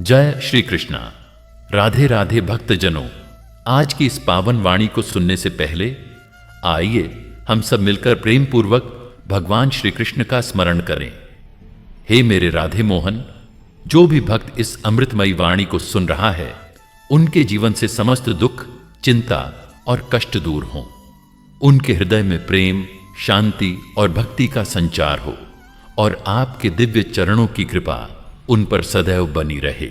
जय श्री कृष्णा। राधे राधे भक्तजनों, आज की इस पावन वाणी को सुनने से पहले आइए हम सब मिलकर प्रेम पूर्वक भगवान श्री कृष्ण का स्मरण करें। हे मेरे राधे मोहन, जो भी भक्त इस अमृतमयी वाणी को सुन रहा है, उनके जीवन से समस्त दुख, चिंता और कष्ट दूर हों। उनके हृदय में प्रेम, शांति और भक्ति का संचार हो और आपके दिव्य चरणों की कृपा उन पर सदैव बनी रहे।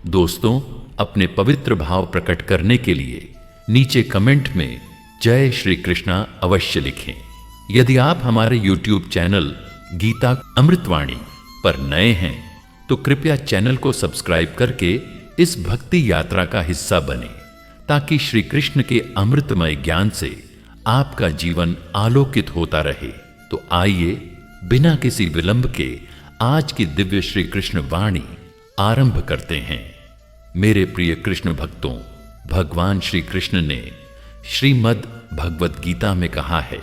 दोस्तों, अपने पवित्र भाव प्रकट करने के लिए नीचे कमेंट में जय श्री कृष्णा अवश्य लिखें। यदि आप हमारे YouTube चैनल गीता अमृतवाणी पर नए हैं तो कृपया चैनल को सब्सक्राइब करके इस भक्ति यात्रा का हिस्सा बने, ताकि श्री कृष्ण के अमृतमय ज्ञान से आपका जीवन आलोकित होता रहे। तो आइए बिना किसी विलंब के आज की दिव्य श्री कृष्ण वाणी आरंभ करते हैं। मेरे प्रिय कृष्ण भक्तों, भगवान श्री कृष्ण ने श्रीमद् भगवत गीता में कहा है,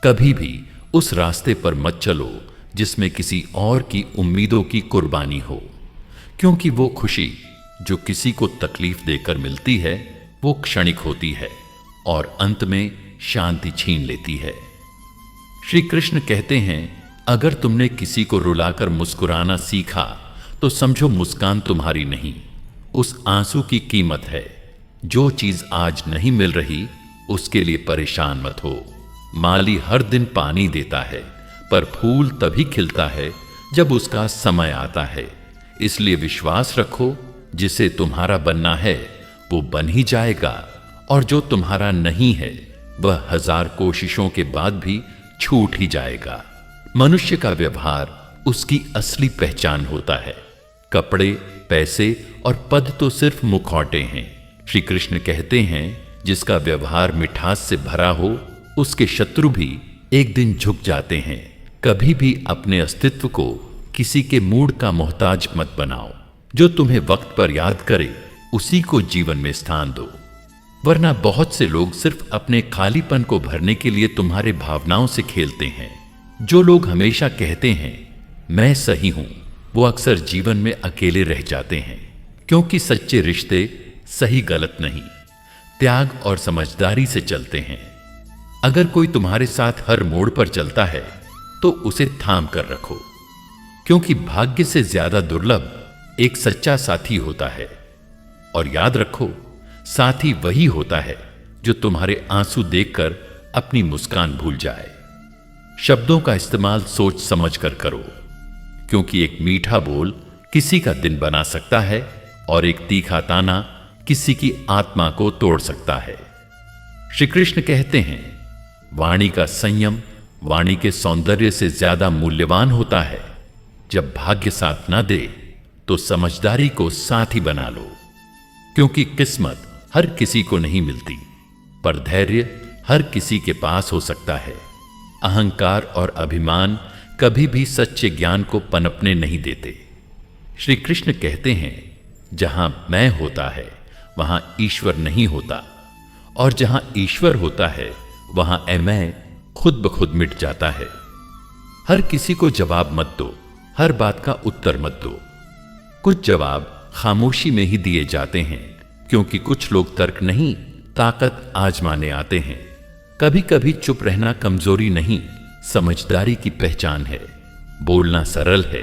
कभी भी उस रास्ते पर मत चलो जिसमें किसी और की उम्मीदों की कुर्बानी हो, क्योंकि वो खुशी जो किसी को तकलीफ देकर मिलती है वो क्षणिक होती है और अंत में शांति छीन लेती है। श्री कृष्ण कहते हैं, अगर तुमने किसी को रुलाकर मुस्कुराना सीखा तो समझो मुस्कान तुम्हारी नहीं, उस आंसू की कीमत है। जो चीज आज नहीं मिल रही उसके लिए परेशान मत हो। माली हर दिन पानी देता है, पर फूल तभी खिलता है जब उसका समय आता है। इसलिए विश्वास रखो, जिसे तुम्हारा बनना है वो बन ही जाएगा, और जो तुम्हारा नहीं है वह 1000 कोशिशों के बाद भी छूट ही जाएगा। मनुष्य का व्यवहार उसकी असली पहचान होता है। कपड़े, पैसे और पद तो सिर्फ मुखौटे हैं। श्री कृष्ण कहते हैं, जिसका व्यवहार मिठास से भरा हो उसके शत्रु भी एक दिन झुक जाते हैं। कभी भी अपने अस्तित्व को किसी के मूड का मोहताज मत बनाओ। जो तुम्हें वक्त पर याद करे उसी को जीवन में स्थान दो, वरना बहुत से लोग सिर्फ अपने खालीपन को भरने के लिए तुम्हारे भावनाओं से खेलते हैं। जो लोग हमेशा कहते हैं मैं सही हूं, वो अक्सर जीवन में अकेले रह जाते हैं, क्योंकि सच्चे रिश्ते सही गलत नहीं, त्याग और समझदारी से चलते हैं। अगर कोई तुम्हारे साथ हर मोड़ पर चलता है तो उसे थाम कर रखो, क्योंकि भाग्य से ज्यादा दुर्लभ एक सच्चा साथी होता है। और याद रखो, साथी वही होता है जो तुम्हारे आंसू देखकर अपनी मुस्कान भूल जाए। शब्दों का इस्तेमाल सोच समझ कर करो, क्योंकि एक मीठा बोल किसी का दिन बना सकता है और एक तीखा ताना किसी की आत्मा को तोड़ सकता है। श्री कृष्ण कहते हैं, वाणी का संयम वाणी के सौंदर्य से ज्यादा मूल्यवान होता है। जब भाग्य साथ ना दे तो समझदारी को साथी बना लो, क्योंकि किस्मत हर किसी को नहीं मिलती, पर धैर्य हर किसी के पास हो सकता है। अहंकार और अभिमान कभी भी सच्चे ज्ञान को पनपने नहीं देते। श्री कृष्ण कहते हैं, जहां मैं होता है वहां ईश्वर नहीं होता, और जहां ईश्वर होता है वहां मैं खुद ब खुद मिट जाता है। हर किसी को जवाब मत दो, हर बात का उत्तर मत दो। कुछ जवाब खामोशी में ही दिए जाते हैं, क्योंकि कुछ लोग तर्क नहीं, ताकत आजमाने आते हैं। कभी कभी चुप रहना कमजोरी नहीं, समझदारी की पहचान है। बोलना सरल है,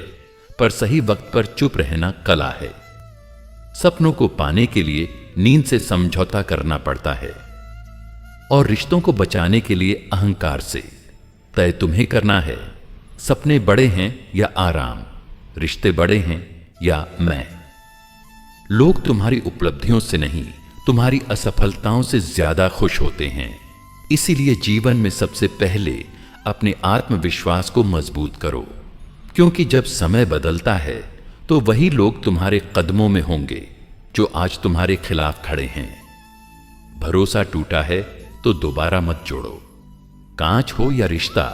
पर सही वक्त पर चुप रहना कला है। सपनों को पाने के लिए नींद से समझौता करना पड़ता है, और रिश्तों को बचाने के लिए अहंकार से। तय तुम्हें करना है, सपने बड़े हैं या आराम, रिश्ते बड़े हैं या मैं। लोग तुम्हारी उपलब्धियों से नहीं, तुम्हारी असफलताओं से ज्यादा खुश होते हैं। इसीलिए जीवन में सबसे पहले अपने आत्मविश्वास को मजबूत करो, क्योंकि जब समय बदलता है तो वही लोग तुम्हारे कदमों में होंगे जो आज तुम्हारे खिलाफ खड़े हैं। भरोसा टूटा है तो दोबारा मत जोड़ो। कांच हो या रिश्ता,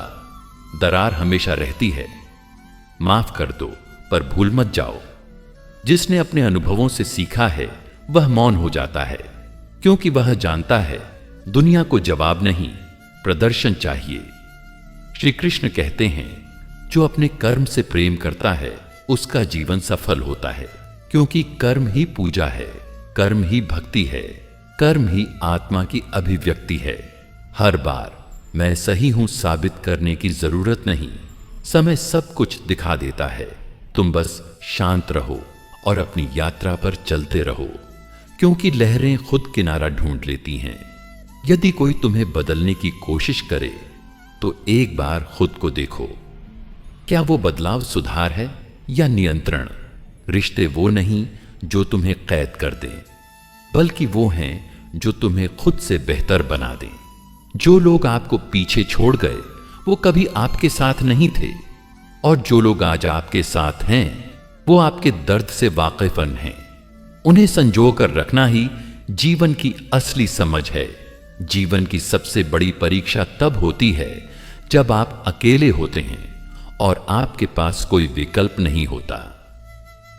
दरार हमेशा रहती है। माफ कर दो, पर भूल मत जाओ। जिसने अपने अनुभवों से सीखा है वह मौन हो जाता है, क्योंकि वह जानता है दुनिया को जवाब नहीं, प्रदर्शन चाहिए। श्री कृष्ण कहते हैं, जो अपने कर्म से प्रेम करता है उसका जीवन सफल होता है, क्योंकि कर्म ही पूजा है, कर्म ही भक्ति है, कर्म ही आत्मा की अभिव्यक्ति है। हर बार मैं सही हूं साबित करने की जरूरत नहीं। समय सब कुछ दिखा देता है। तुम बस शांत रहो और अपनी यात्रा पर चलते रहो, क्योंकि लहरें खुद किनारा ढूंढ लेती हैं। यदि कोई तुम्हें बदलने की कोशिश करे तो एक बार खुद को देखो। क्या वो बदलाव सुधार है या नियंत्रण? रिश्ते वो नहीं जो तुम्हें कैद कर दें, बल्कि वो हैं जो तुम्हें खुद से बेहतर बना दें। जो लोग आपको पीछे छोड़ गए वो कभी आपके साथ नहीं थे, और जो लोग आज आपके साथ हैं वो आपके दर्द से वाकिफन हैं। उन्हें संजो कर रखना ही जीवन की असली समझ है। जीवन की सबसे बड़ी परीक्षा तब होती है जब आप अकेले होते हैं और आपके पास कोई विकल्प नहीं होता।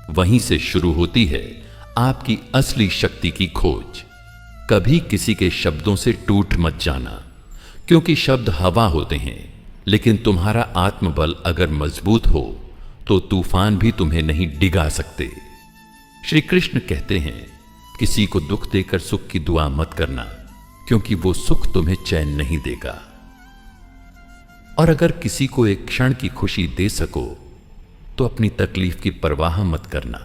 वहीं से शुरू होती है आपकी असली शक्ति की खोज। कभी किसी के शब्दों से टूट मत जाना, क्योंकि शब्द हवा होते हैं, लेकिन तुम्हारा आत्मबल अगर मजबूत हो तो तूफान भी तुम्हें नहीं डिगा सकते। श्री कृष्ण कहते हैं, किसी को दुख देकर सुख की दुआ मत करना, क्योंकि वो सुख तुम्हें चैन नहीं देगा। और अगर किसी को एक क्षण की खुशी दे सको तो अपनी तकलीफ की परवाह मत करना,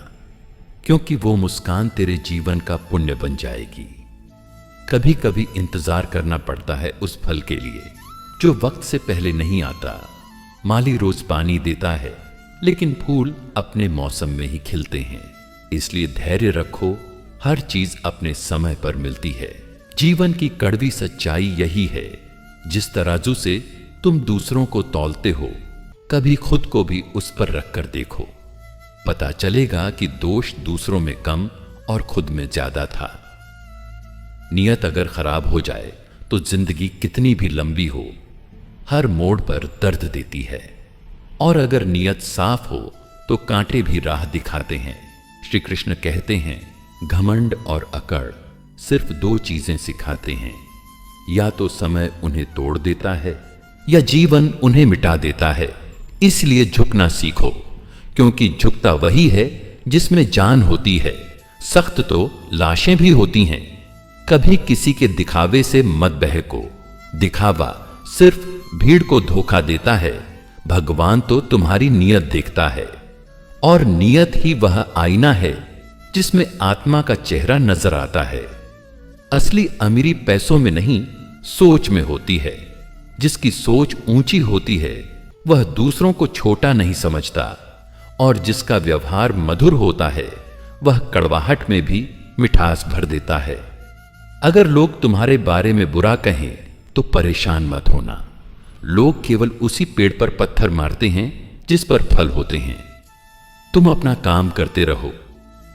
क्योंकि वो मुस्कान तेरे जीवन का पुण्य बन जाएगी। कभी कभी इंतजार करना पड़ता है उस फल के लिए जो वक्त से पहले नहीं आता। माली रोज पानी देता है, लेकिन फूल अपने मौसम में ही खिलते हैं। इसलिए धैर्य रखो, हर चीज अपने समय पर मिलती है। जीवन की कड़वी सच्चाई यही है, जिस तराजू से तुम दूसरों को तौलते हो, कभी खुद को भी उस पर रखकर देखो। पता चलेगा कि दोष दूसरों में कम और खुद में ज्यादा था। नियत अगर खराब हो जाए तो जिंदगी कितनी भी लंबी हो, हर मोड़ पर दर्द देती है। और अगर नियत साफ हो तो कांटे भी राह दिखाते हैं। श्री कृष्ण कहते हैं, घमंड और अकड़ सिर्फ दो चीजें सिखाते हैं, या तो समय उन्हें तोड़ देता है या जीवन उन्हें मिटा देता है। इसलिए झुकना सीखो, क्योंकि झुकता वही है जिसमें जान होती है। सख्त तो लाशें भी होती हैं। कभी किसी के दिखावे से मत बहको। दिखावा सिर्फ भीड़ को धोखा देता है। भगवान तो तुम्हारी नियत देखता है, और नियत ही वह आईना है जिसमें आत्मा का चेहरा नजर आता है। असली अमीरी पैसों में नहीं, सोच में होती है। जिसकी सोच ऊंची होती है वह दूसरों को छोटा नहीं समझता, और जिसका व्यवहार मधुर होता है वह कड़वाहट में भी मिठास भर देता है। अगर लोग तुम्हारे बारे में बुरा कहें तो परेशान मत होना। लोग केवल उसी पेड़ पर पत्थर मारते हैं जिस पर फल होते हैं। तुम अपना काम करते रहो।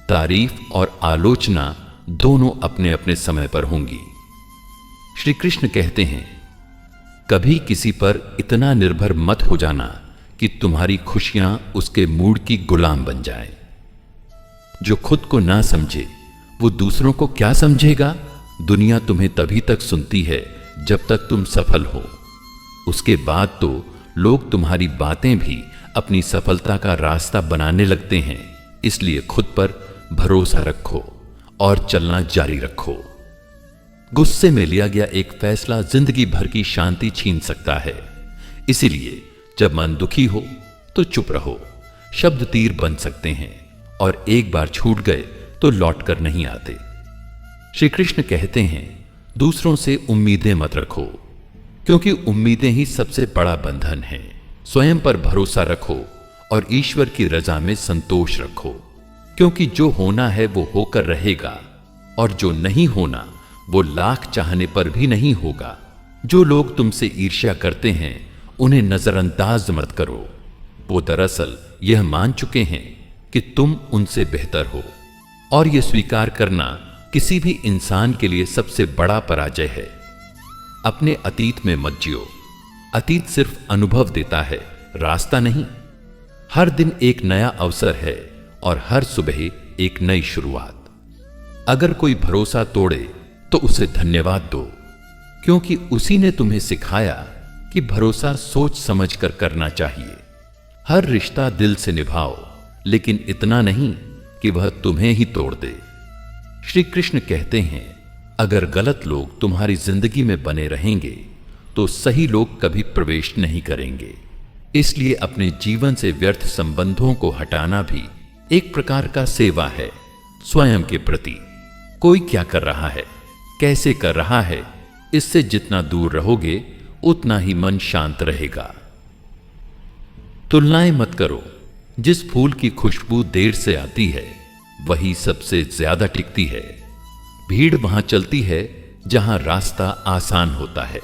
तारीफ और आलोचना दोनों अपने अपने समय पर होंगी। श्री कृष्ण कहते हैं, कभी किसी पर इतना निर्भर मत हो जाना कि तुम्हारी खुशियां उसके मूड की गुलाम बन जाएं। जो खुद को ना समझे वो दूसरों को क्या समझेगा। दुनिया तुम्हें तभी तक सुनती है जब तक तुम सफल हो। उसके बाद तो लोग तुम्हारी बातें भी अपनी सफलता का रास्ता बनाने लगते हैं। इसलिए खुद पर भरोसा रखो और चलना जारी रखो। गुस्से में लिया गया एक फैसला जिंदगी भर की शांति छीन सकता है। इसीलिए जब मन दुखी हो तो चुप रहो। शब्द तीर बन सकते हैं, और एक बार छूट गए तो लौट कर नहीं आते। श्री कृष्ण कहते हैं, दूसरों से उम्मीदें मत रखो, क्योंकि उम्मीदें ही सबसे बड़ा बंधन है। स्वयं पर भरोसा रखो और ईश्वर की रजा में संतोष रखो, क्योंकि जो होना है वो होकर रहेगा, और जो नहीं होना वो लाख चाहने पर भी नहीं होगा। जो लोग तुमसे ईर्ष्या करते हैं उन्हें नजरअंदाज मत करो। वो दरअसल यह मान चुके हैं कि तुम उनसे बेहतर हो, और यह स्वीकार करना किसी भी इंसान के लिए सबसे बड़ा पराजय है। अपने अतीत में मत जियो। अतीत सिर्फ अनुभव देता है, रास्ता नहीं। हर दिन एक नया अवसर है और हर सुबह एक नई शुरुआत। अगर कोई भरोसा तोड़े तो उसे धन्यवाद दो, क्योंकि उसी ने तुम्हें सिखाया कि भरोसा सोच समझ कर करना चाहिए। हर रिश्ता दिल से निभाओ, लेकिन इतना नहीं कि वह तुम्हें ही तोड़ दे। श्री कृष्ण कहते हैं, अगर गलत लोग तुम्हारी जिंदगी में बने रहेंगे तो सही लोग कभी प्रवेश नहीं करेंगे। इसलिए अपने जीवन से व्यर्थ संबंधों को हटाना भी एक प्रकार का सेवा है स्वयं के प्रति। कोई क्या कर रहा है, कैसे कर रहा है, इससे जितना दूर रहोगे उतना ही मन शांत रहेगा। तुलनाएं मत करो। जिस फूल की खुशबू देर से आती है वही सबसे ज्यादा टिकती है। भीड़ वहां चलती है जहां रास्ता आसान होता है,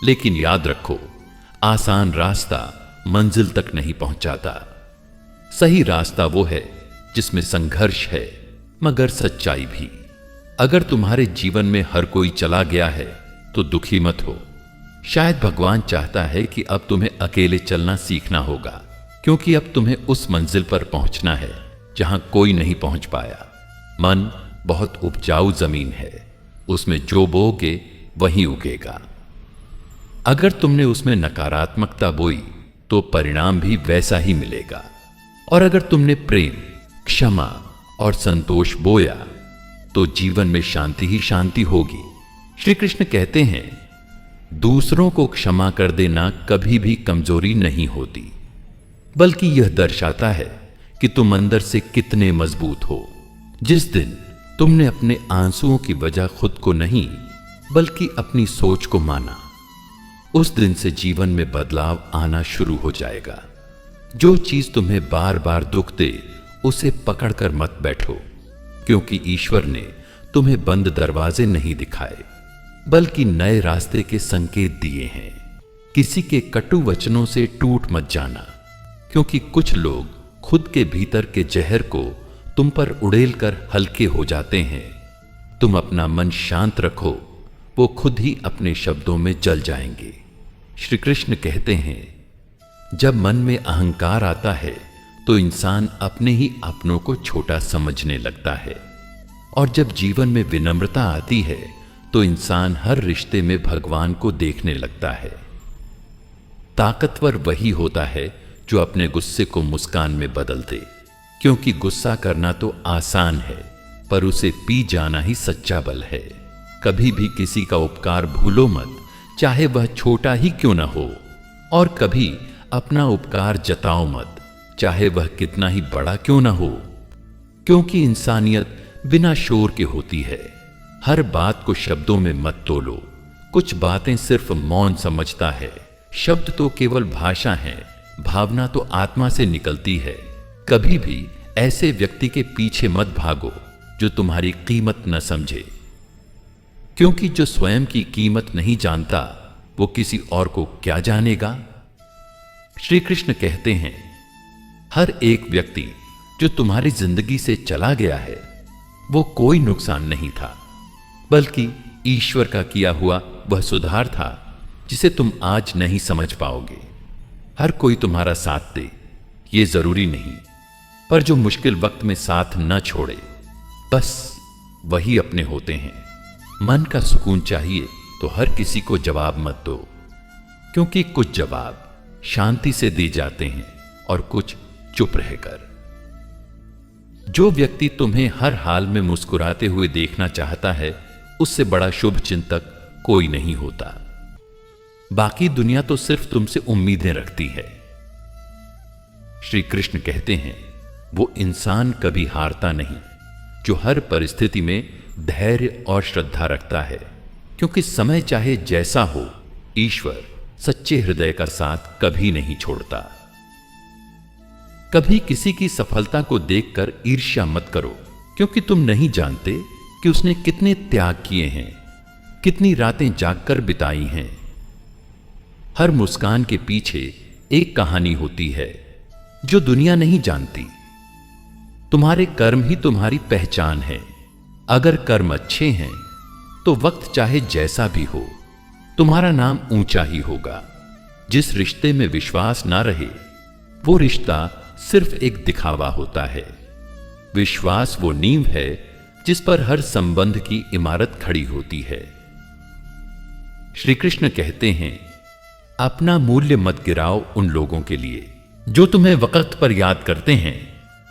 लेकिन याद रखो, आसान रास्ता मंजिल तक नहीं पहुंचाता। सही रास्ता वो है जिसमें संघर्ष है मगर सच्चाई भी। अगर तुम्हारे जीवन में हर कोई चला गया है तो दुखी मत हो। शायद भगवान चाहता है कि अब तुम्हें अकेले चलना सीखना होगा, क्योंकि अब तुम्हें उस मंजिल पर पहुंचना है जहां कोई नहीं पहुंच पाया। मन बहुत उपजाऊ जमीन है, उसमें जो बोओगे वही उगेगा। अगर तुमने उसमें नकारात्मकता बोई तो परिणाम भी वैसा ही मिलेगा, और अगर तुमने प्रेम, क्षमा और संतोष बोया तो जीवन में शांति ही शांति होगी। श्री कृष्ण कहते हैं, दूसरों को क्षमा कर देना कभी भी कमजोरी नहीं होती, बल्कि यह दर्शाता है कि तुम अंदर से कितने मजबूत हो। जिस दिन तुमने अपने आंसुओं की वजह खुद को नहीं बल्कि अपनी सोच को माना, उस दिन से जीवन में बदलाव आना शुरू हो जाएगा। जो चीज तुम्हें बार बार दुख दे उसे पकड़कर मत बैठो, क्योंकि ईश्वर ने तुम्हें बंद दरवाजे नहीं दिखाए बल्कि नए रास्ते के संकेत दिए हैं। किसी के कटु वचनों से टूट मत जाना, क्योंकि कुछ लोग खुद के भीतर के जहर को तुम पर उड़ेल कर हल्के हो जाते हैं। तुम अपना मन शांत रखो, वो खुद ही अपने शब्दों में जल जाएंगे। श्री कृष्ण कहते हैं, जब मन में अहंकार आता है तो इंसान अपने ही अपनों को छोटा समझने लगता है, और जब जीवन में विनम्रता आती है तो इंसान हर रिश्ते में भगवान को देखने लगता है। ताकतवर वही होता है जो अपने गुस्से को मुस्कान में बदल दे, क्योंकि गुस्सा करना तो आसान है पर उसे पी जाना ही सच्चा बल है। कभी भी किसी का उपकार भूलो मत, चाहे वह छोटा ही क्यों ना हो, और कभी अपना उपकार जताओ मत, चाहे वह कितना ही बड़ा क्यों ना हो, क्योंकि इंसानियत बिना शोर के होती है। हर बात को शब्दों में मत तोलो। कुछ बातें सिर्फ मौन समझता है। शब्द तो केवल भाषा है, भावना तो आत्मा से निकलती है। कभी भी ऐसे व्यक्ति के पीछे मत भागो जो तुम्हारी कीमत न समझे, क्योंकि जो स्वयं की कीमत नहीं जानता वो किसी और को क्या जानेगा। श्री कृष्ण कहते हैं, हर एक व्यक्ति जो तुम्हारी जिंदगी से चला गया है वो कोई नुकसान नहीं था, बल्कि ईश्वर का किया हुआ वह सुधार था जिसे तुम आज नहीं समझ पाओगे। हर कोई तुम्हारा साथ दे ये जरूरी नहीं, पर जो मुश्किल वक्त में साथ न छोड़े बस वही अपने होते हैं। मन का सुकून चाहिए तो हर किसी को जवाब मत दो, क्योंकि कुछ जवाब शांति से दिए जाते हैं और कुछ चुप रहकर। जो व्यक्ति तुम्हें हर हाल में मुस्कुराते हुए देखना चाहता है उससे बड़ा शुभ चिंतक कोई नहीं होता। बाकी दुनिया तो सिर्फ तुमसे उम्मीदें रखती है। श्री कृष्ण कहते हैं, वो इंसान कभी हारता नहीं जो हर परिस्थिति में धैर्य और श्रद्धा रखता है, क्योंकि समय चाहे जैसा हो, ईश्वर सच्चे हृदय का साथ कभी नहीं छोड़ता। कभी किसी की सफलता को देखकर ईर्ष्या मत करो, क्योंकि तुम नहीं जानते कि उसने कितने त्याग किए हैं, कितनी रातें जागकर बिताई हैं। हर मुस्कान के पीछे एक कहानी होती है जो दुनिया नहीं जानती। तुम्हारे कर्म ही तुम्हारी पहचान है। अगर कर्म अच्छे हैं तो वक्त चाहे जैसा भी हो तुम्हारा नाम ऊंचा ही होगा। जिस रिश्ते में विश्वास ना रहे वो रिश्ता सिर्फ एक दिखावा होता है। विश्वास वो नींव है जिस पर हर संबंध की इमारत खड़ी होती है। श्री कृष्ण कहते हैं, अपना मूल्य मत गिराओ उन लोगों के लिए जो तुम्हें वक्त पर याद करते हैं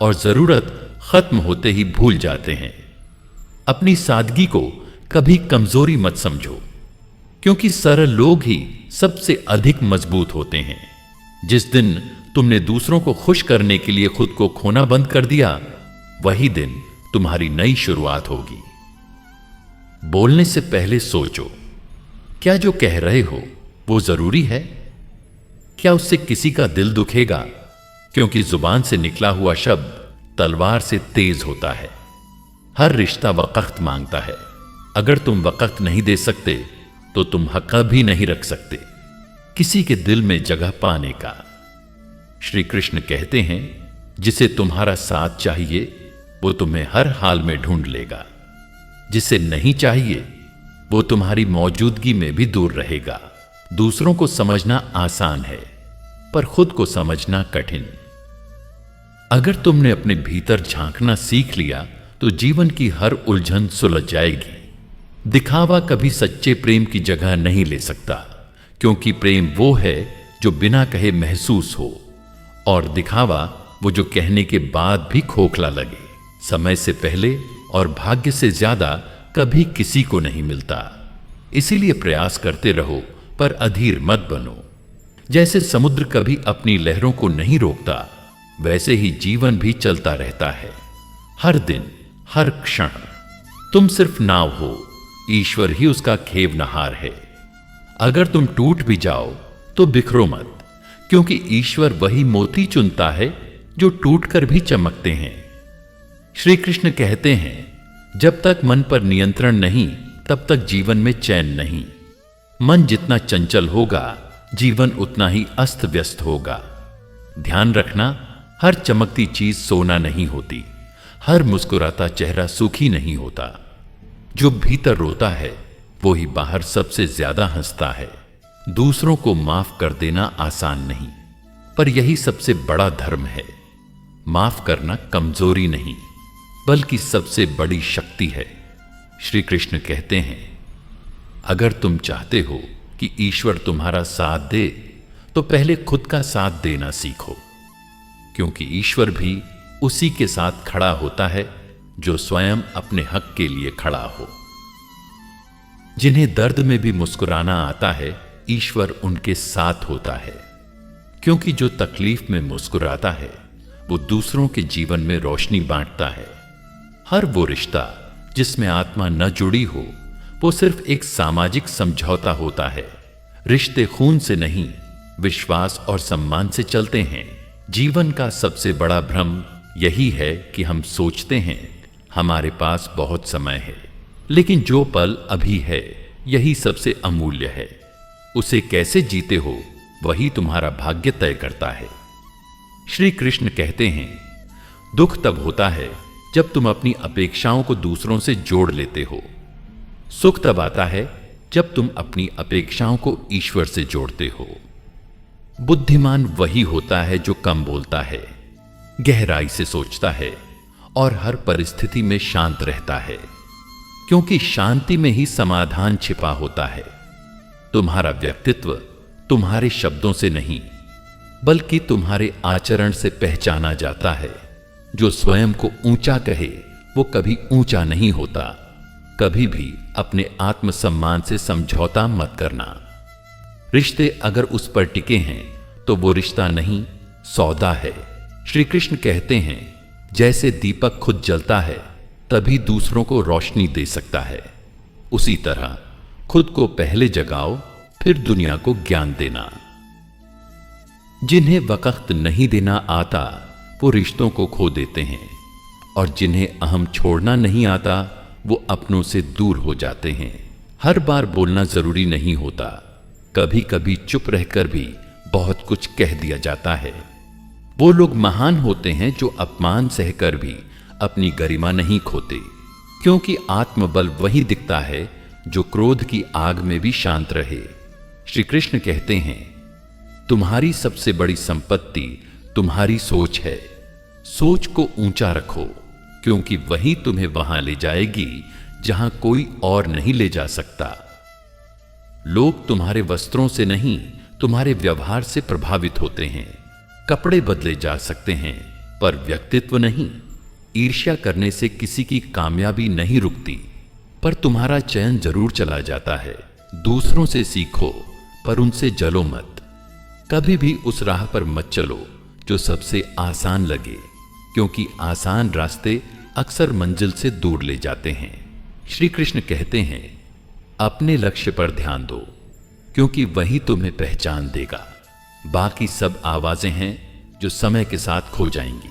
और जरूरत खत्म होते ही भूल जाते हैं। अपनी सादगी को कभी कमजोरी मत समझो, क्योंकि सरल लोग ही सबसे अधिक मजबूत होते हैं। जिस दिन तुमने दूसरों को खुश करने के लिए खुद को खोना बंद कर दिया, वही दिन तुम्हारी नई शुरुआत होगी। बोलने से पहले सोचो, क्या जो कह रहे हो वो जरूरी है? क्या उससे किसी का दिल दुखेगा? क्योंकि जुबान से निकला हुआ शब्द तलवार से तेज होता है। हर रिश्ता वक़्त मांगता है। अगर तुम वक़्त नहीं दे सकते तो तुम हक़ भी नहीं रख सकते किसी के दिल में जगह पाने का। श्री कृष्ण कहते हैं, जिसे तुम्हारा साथ चाहिए वो तुम्हें हर हाल में ढूंढ लेगा। जिसे नहीं चाहिए वो तुम्हारी मौजूदगी में भी दूर रहेगा। दूसरों को समझना आसान है, पर खुद को समझना कठिन। अगर तुमने अपने भीतर झांकना सीख लिया तो जीवन की हर उलझन सुलझ जाएगी। दिखावा कभी सच्चे प्रेम की जगह नहीं ले सकता, क्योंकि प्रेम वो है जो बिना कहे महसूस हो, और दिखावा वो जो कहने के बाद भी खोखला लगे। समय से पहले और भाग्य से ज्यादा कभी किसी को नहीं मिलता। इसीलिए प्रयास करते रहो, पर अधीर मत बनो। जैसे समुद्र कभी अपनी लहरों को नहीं रोकता, वैसे ही जीवन भी चलता रहता है। हर दिन, हर क्षण तुम सिर्फ नाव हो, ईश्वर ही उसका खेवनहार है। अगर तुम टूट भी जाओ तो बिखरो मत, क्योंकि ईश्वर वही मोती चुनता है जो टूटकर भी चमकते हैं। श्री कृष्ण कहते हैं, जब तक मन पर नियंत्रण नहीं, तब तक जीवन में चैन नहीं। मन जितना चंचल होगा, जीवन उतना ही अस्त व्यस्त होगा। ध्यान रखना, हर चमकती चीज सोना नहीं होती, हर मुस्कुराता चेहरा सुखी नहीं होता। जो भीतर रोता है वो ही बाहर सबसे ज्यादा हंसता है। दूसरों को माफ कर देना आसान नहीं, पर यही सबसे बड़ा धर्म है। माफ करना कमजोरी नहीं, बल्कि सबसे बड़ी शक्ति है। श्री कृष्ण कहते हैं, अगर तुम चाहते हो कि ईश्वर तुम्हारा साथ दे, तो पहले खुद का साथ देना सीखो, क्योंकि ईश्वर भी उसी के साथ खड़ा होता है जो स्वयं अपने हक के लिए खड़ा हो। जिन्हें दर्द में भी मुस्कुराना आता है, ईश्वर उनके साथ होता है, क्योंकि जो तकलीफ में मुस्कुराता है वो दूसरों के जीवन में रोशनी बांटता है। हर वो रिश्ता जिसमें आत्मा न जुड़ी हो, वो सिर्फ एक सामाजिक समझौता होता है। रिश्ते खून से नहीं, विश्वास और सम्मान से चलते हैं। जीवन का सबसे बड़ा भ्रम यही है कि हम सोचते हैं हमारे पास बहुत समय है, लेकिन जो पल अभी है यही सबसे अमूल्य है। उसे कैसे जीते हो वही तुम्हारा भाग्य तय करता है। श्री कृष्ण कहते हैं, दुख तब होता है जब तुम अपनी अपेक्षाओं को दूसरों से जोड़ लेते हो। सुख तब आता है जब तुम अपनी अपेक्षाओं को ईश्वर से जोड़ते हो। बुद्धिमान वही होता है जो कम बोलता है, गहराई से सोचता है और हर परिस्थिति में शांत रहता है, क्योंकि शांति में ही समाधान छिपा होता है। तुम्हारा व्यक्तित्व तुम्हारे शब्दों से नहीं, बल्कि तुम्हारे आचरण से पहचाना जाता है। जो स्वयं को ऊंचा कहे वो कभी ऊंचा नहीं होता। कभी भी अपने आत्मसम्मान से समझौता मत करना। रिश्ते अगर उस पर टिके हैं तो वो रिश्ता नहीं, सौदा है। श्री कृष्ण कहते हैं, जैसे दीपक खुद जलता है तभी दूसरों को रोशनी दे सकता है, उसी तरह खुद को पहले जगाओ, फिर दुनिया को ज्ञान देना। जिन्हें वक़्त नहीं देना आता वो रिश्तों को खो देते हैं, और जिन्हें अहम छोड़ना नहीं आता वो अपनों से दूर हो जाते हैं। हर बार बोलना जरूरी नहीं होता, कभी कभी चुप रहकर भी बहुत कुछ कह दिया जाता है। वो लोग महान होते हैं जो अपमान सहकर भी अपनी गरिमा नहीं खोते, क्योंकि आत्मबल वही दिखता है जो क्रोध की आग में भी शांत रहे। श्री कृष्ण कहते हैं, तुम्हारी सबसे बड़ी संपत्ति तुम्हारी सोच है। सोच को ऊंचा रखो, क्योंकि वही तुम्हें वहां ले जाएगी जहां कोई और नहीं ले जा सकता। लोग तुम्हारे वस्त्रों से नहीं, तुम्हारे व्यवहार से प्रभावित होते हैं। कपड़े बदले जा सकते हैं, पर व्यक्तित्व नहीं। ईर्ष्या करने से किसी की कामयाबी नहीं रुकती, पर तुम्हारा चयन जरूर चला जाता है। दूसरों से सीखो, पर उनसे जलो मत। कभी भी उस राह पर मत चलो जो सबसे आसान लगे, क्योंकि आसान रास्ते अक्सर मंजिल से दूर ले जाते हैं। श्री कृष्ण कहते हैं, अपने लक्ष्य पर ध्यान दो, क्योंकि वही तुम्हें पहचान देगा। बाकी सब आवाजें हैं जो समय के साथ खो जाएंगी।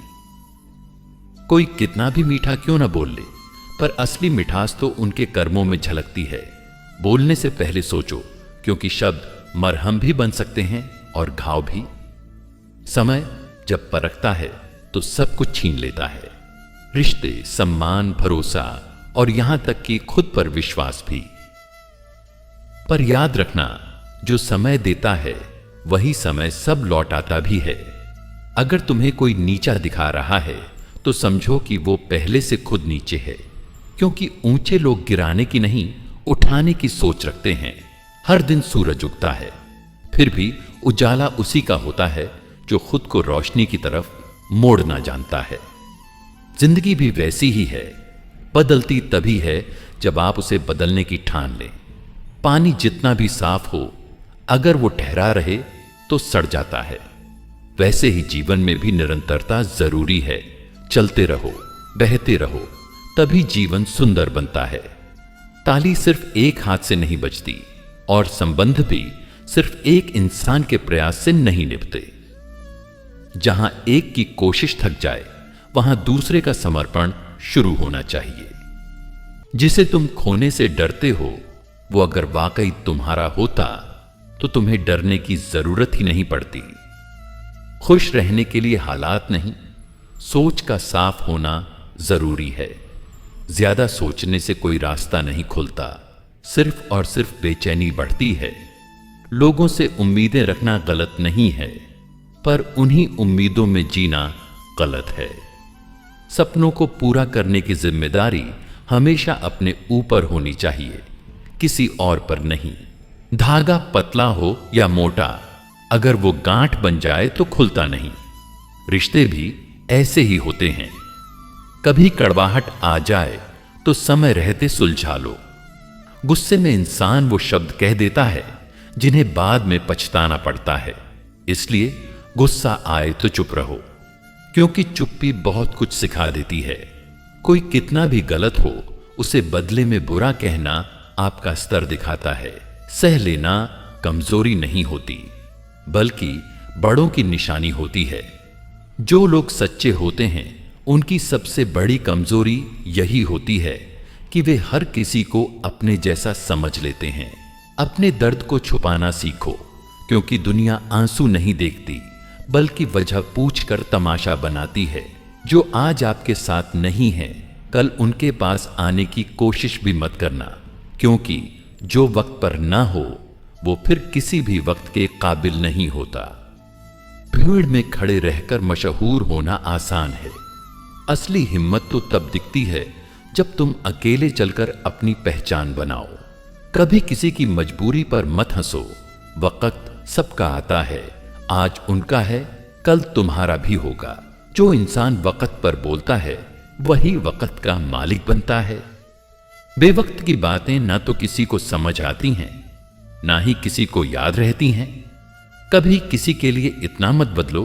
कोई कितना भी मीठा क्यों ना बोल ले, पर असली मिठास तो उनके कर्मों में झलकती है। बोलने से पहले सोचो, क्योंकि शब्द मरहम भी बन सकते हैं और घाव भी। समय जब परखता है तो सब कुछ छीन लेता है, रिश्ते, सम्मान, भरोसा और यहां तक कि खुद पर विश्वास भी। पर याद रखना, जो समय देता है वही समय सब लौटाता भी है। अगर तुम्हें कोई नीचा दिखा रहा है तो समझो कि वो पहले से खुद नीचे है, क्योंकि ऊंचे लोग गिराने की नहीं, उठाने की सोच रखते हैं। हर दिन सूरज उगता है, फिर भी उजाला उसी का होता है जो खुद को रोशनी की तरफ मोड़ना जानता है। जिंदगी भी वैसी ही है, बदलती तभी है जब आप उसे बदलने की ठान लें। पानी जितना भी साफ हो, अगर वो ठहरा रहे तो सड़ जाता है। वैसे ही जीवन में भी निरंतरता जरूरी है। चलते रहो, बहते रहो, तभी जीवन सुंदर बनता है। ताली सिर्फ एक हाथ से नहीं बजती, और संबंध भी सिर्फ एक इंसान के प्रयास से नहीं निभते। जहां एक की कोशिश थक जाए, वहां दूसरे का समर्पण शुरू होना चाहिए। जिसे तुम खोने से डरते हो, वो अगर वाकई तुम्हारा होता तो तुम्हें डरने की जरूरत ही नहीं पड़ती। खुश रहने के लिए हालात नहीं, सोच का साफ होना जरूरी है। ज्यादा सोचने से कोई रास्ता नहीं खुलता, सिर्फ और सिर्फ बेचैनी बढ़ती है। लोगों से उम्मीदें रखना गलत नहीं है, पर उन्हीं उम्मीदों में जीना गलत है। सपनों को पूरा करने की जिम्मेदारी हमेशा अपने ऊपर होनी चाहिए, किसी और पर नहीं। धागा पतला हो या मोटा, अगर वो गांठ बन जाए तो खुलता नहीं। रिश्ते भी ऐसे ही होते हैं। कभी कड़वाहट आ जाए तो समय रहते सुलझा लो। गुस्से में इंसान वो शब्द कह देता है जिन्हें बाद में पछताना पड़ता है। इसलिए गुस्सा आए तो चुप रहो, क्योंकि चुप्पी बहुत कुछ सिखा देती है। कोई कितना भी गलत हो, उसे बदले में बुरा कहना आपका स्तर दिखाता है। सह लेना कमजोरी नहीं होती, बल्कि बड़ों की निशानी होती है। जो लोग सच्चे होते हैं, उनकी सबसे बड़ी कमजोरी यही होती है कि वे हर किसी को अपने जैसा समझ लेते हैं। अपने दर्द को छुपाना सीखो, क्योंकि दुनिया आंसू नहीं देखती, बल्कि वजह पूछकर तमाशा बनाती है। जो आज आपके साथ नहीं है, कल उनके पास आने की कोशिश भी मत करना, क्योंकि जो वक्त पर ना हो वो फिर किसी भी वक्त के काबिल नहीं होता। भीड़ में खड़े रहकर मशहूर होना आसान है, असली हिम्मत तो तब दिखती है जब तुम अकेले चलकर अपनी पहचान बनाओ। कभी किसी की मजबूरी पर मत हंसो। वक्त सबका आता है, आज उनका है, कल तुम्हारा भी होगा। जो इंसान वक्त पर बोलता है, वही वक्त का मालिक बनता है। बेवक्त की बातें ना तो किसी को समझ आती हैं, ना ही किसी को याद रहती हैं। कभी किसी के लिए इतना मत बदलो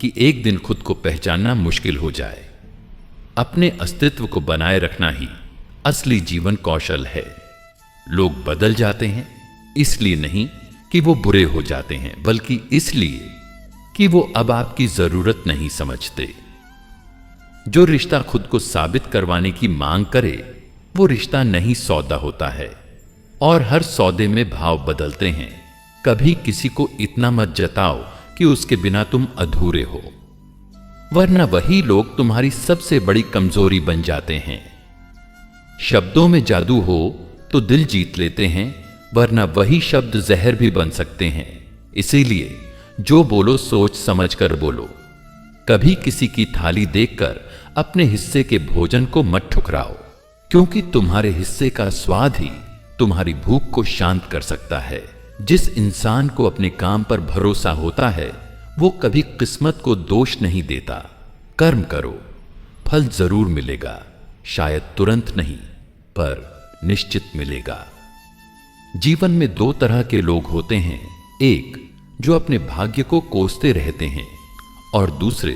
कि एक दिन खुद को पहचानना मुश्किल हो जाए। अपने अस्तित्व को बनाए रखना ही असली जीवन कौशल है। लोग बदल जाते हैं, इसलिए नहीं कि वो बुरे हो जाते हैं, बल्कि इसलिए कि वो अब आपकी जरूरत नहीं समझते। जो रिश्ता खुद को साबित करवाने की मांग करे, वो रिश्ता नहीं सौदा होता है। और हर सौदे में भाव बदलते हैं। कभी किसी को इतना मत जताओ कि उसके बिना तुम अधूरे हो, वरना वही लोग तुम्हारी सबसे बड़ी कमजोरी बन जाते हैं। शब्दों में जादू हो तो दिल जीत लेते हैं, वरना वही शब्द जहर भी बन सकते हैं। इसीलिए जो बोलो सोच समझ कर बोलो। कभी किसी की थाली देखकर अपने हिस्से के भोजन को मत ठुकराओ, क्योंकि तुम्हारे हिस्से का स्वाद ही तुम्हारी भूख को शांत कर सकता है। जिस इंसान को अपने काम पर भरोसा होता है, वो कभी किस्मत को दोष नहीं देता। कर्म करो, फल जरूर मिलेगा, शायद तुरंत नहीं, पर निश्चित मिलेगा। जीवन में दो तरह के लोग होते हैं, एक जो अपने भाग्य को कोसते रहते हैं और दूसरे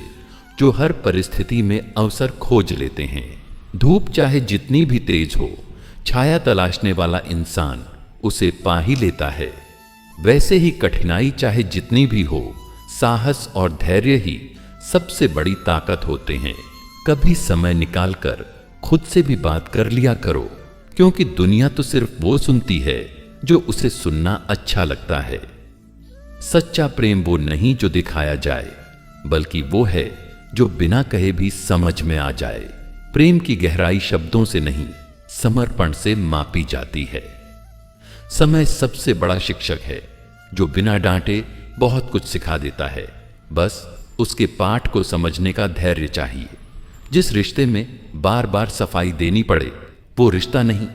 जो हर परिस्थिति में अवसर खोज लेते हैं। धूप चाहे जितनी भी तेज हो, छाया तलाशने वाला इंसान उसे पा ही लेता है। वैसे ही कठिनाई चाहे जितनी भी हो, साहस और धैर्य ही सबसे बड़ी ताकत होते हैं। कभी समय निकालकर खुद से भी बात कर लिया करो, क्योंकि दुनिया तो सिर्फ वो सुनती है जो उसे सुनना अच्छा लगता है। सच्चा प्रेम वो नहीं जो दिखाया जाए, बल्कि वो है जो बिना कहे भी समझ में आ जाए। प्रेम की गहराई शब्दों से नहीं, समर्पण से मापी जाती है। समय सबसे बड़ा शिक्षक है जो बिना डांटे बहुत कुछ सिखा देता है। बस उसके पाठ को समझने का धैर्य चाहिए। जिस रिश्ते में बार बार सफाई देनी पड़े, वो रिश्ता नहीं,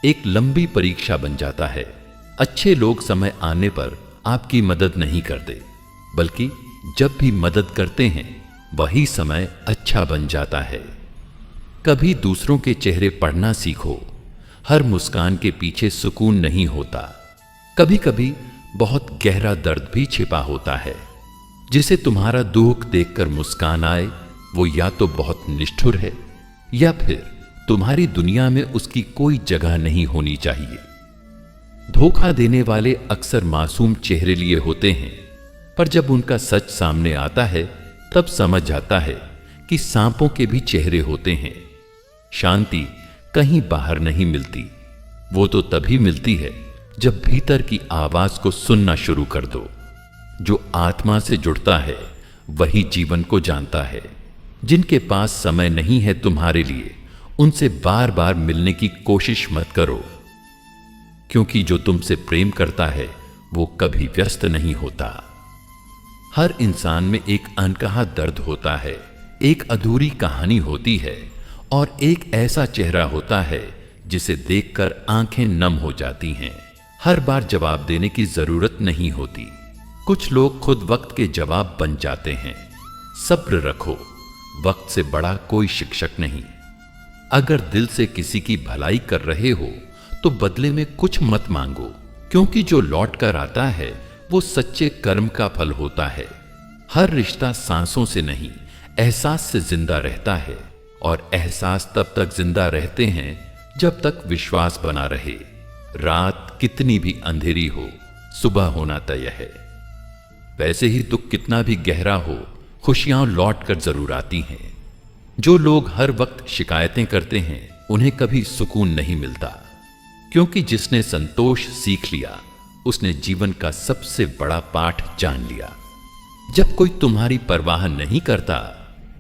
एक लंबी परीक्षा बन जाता है। अच्छे लोग समय आने पर आपकी मदद नहीं करते, बल्कि जब भी मदद करते हैं वही समय अच्छा बन जाता है। कभी दूसरों के चेहरे पढ़ना सीखो। हर मुस्कान के पीछे सुकून नहीं होता। कभी कभी बहुत गहरा दर्द भी छिपा होता है। जिसे तुम्हारा दुख देखकर मुस्कान आए, वो या तो बहुत निष्ठुर है या फिर तुम्हारी दुनिया में उसकी कोई जगह नहीं होनी चाहिए। धोखा देने वाले अक्सर मासूम चेहरे लिए होते हैं, पर जब उनका सच सामने आता है तब समझ आता है कि सांपों के भी चेहरे होते हैं। शांति कहीं बाहर नहीं मिलती, वो तो तभी मिलती है जब भीतर की आवाज को सुनना शुरू कर दो। जो आत्मा से जुड़ता है वही जीवन को जानता है। जिनके पास समय नहीं है तुम्हारे लिए, उनसे बार बार मिलने की कोशिश मत करो, क्योंकि जो तुमसे प्रेम करता है वो कभी व्यस्त नहीं होता। हर इंसान में एक अनकहा दर्द होता है, एक अधूरी कहानी होती है और एक ऐसा चेहरा होता है जिसे देखकर आंखें नम हो जाती हैं। हर बार जवाब देने की जरूरत नहीं होती। कुछ लोग खुद वक्त के जवाब बन जाते हैं। सब्र रखो, वक्त से बड़ा कोई शिक्षक नहीं। अगर दिल से किसी की भलाई कर रहे हो तो बदले में कुछ मत मांगो, क्योंकि जो लौट कर आता है वो सच्चे कर्म का फल होता है। हर रिश्ता सांसों से नहीं, एहसास से जिंदा रहता है, और एहसास तब तक जिंदा रहते हैं जब तक विश्वास बना रहे। रात कितनी भी अंधेरी हो, सुबह होना तय है। वैसे ही दुख कितना भी गहरा हो, खुशियां लौट कर जरूर आती हैं। जो लोग हर वक्त शिकायतें करते हैं, उन्हें कभी सुकून नहीं मिलता, क्योंकि जिसने संतोष सीख लिया उसने जीवन का सबसे बड़ा पाठ जान लिया। जब कोई तुम्हारी परवाह नहीं करता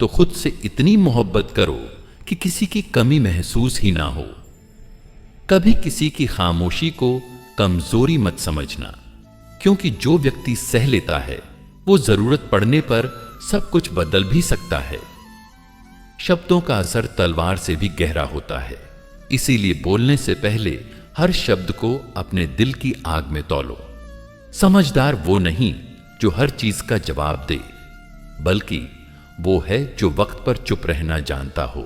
तो खुद से इतनी मोहब्बत करो कि किसी की कमी महसूस ही ना हो। कभी किसी की खामोशी को कमजोरी मत समझना, क्योंकि जो व्यक्ति सह लेता है वो जरूरत पड़ने पर सब कुछ बदल भी सकता है। शब्दों का असर तलवार से भी गहरा होता है, इसीलिए बोलने से पहले हर शब्द को अपने दिल की आग में तौलो। समझदार वो नहीं जो हर चीज का जवाब दे, बल्कि वो है जो वक्त पर चुप रहना जानता हो,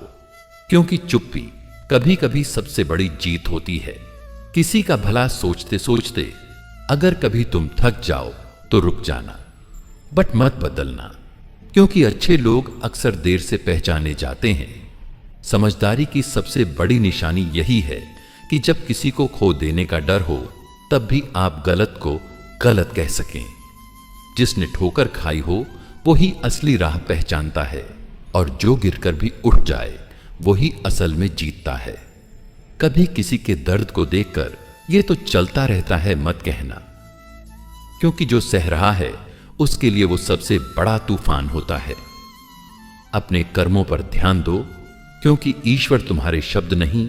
क्योंकि चुप्पी कभी कभी सबसे बड़ी जीत होती है। किसी का भला सोचते सोचते अगर कभी तुम थक जाओ तो रुक जाना, बट मत बदलना, क्योंकि अच्छे लोग अक्सर देर से पहचाने जाते हैं। समझदारी की सबसे बड़ी निशानी यही है कि जब किसी को खो देने का डर हो, तब भी आप गलत को गलत कह सकें। जिसने ठोकर खाई हो वही असली राह पहचानता है, और जो गिरकर भी उठ जाए वही असल में जीतता है। कभी किसी के दर्द को देखकर ये तो चलता रहता है मत कहना, क्योंकि जो सह रहा है उसके लिए वो सबसे बड़ा तूफान होता है। अपने कर्मों पर ध्यान दो, क्योंकि ईश्वर तुम्हारे शब्द नहीं,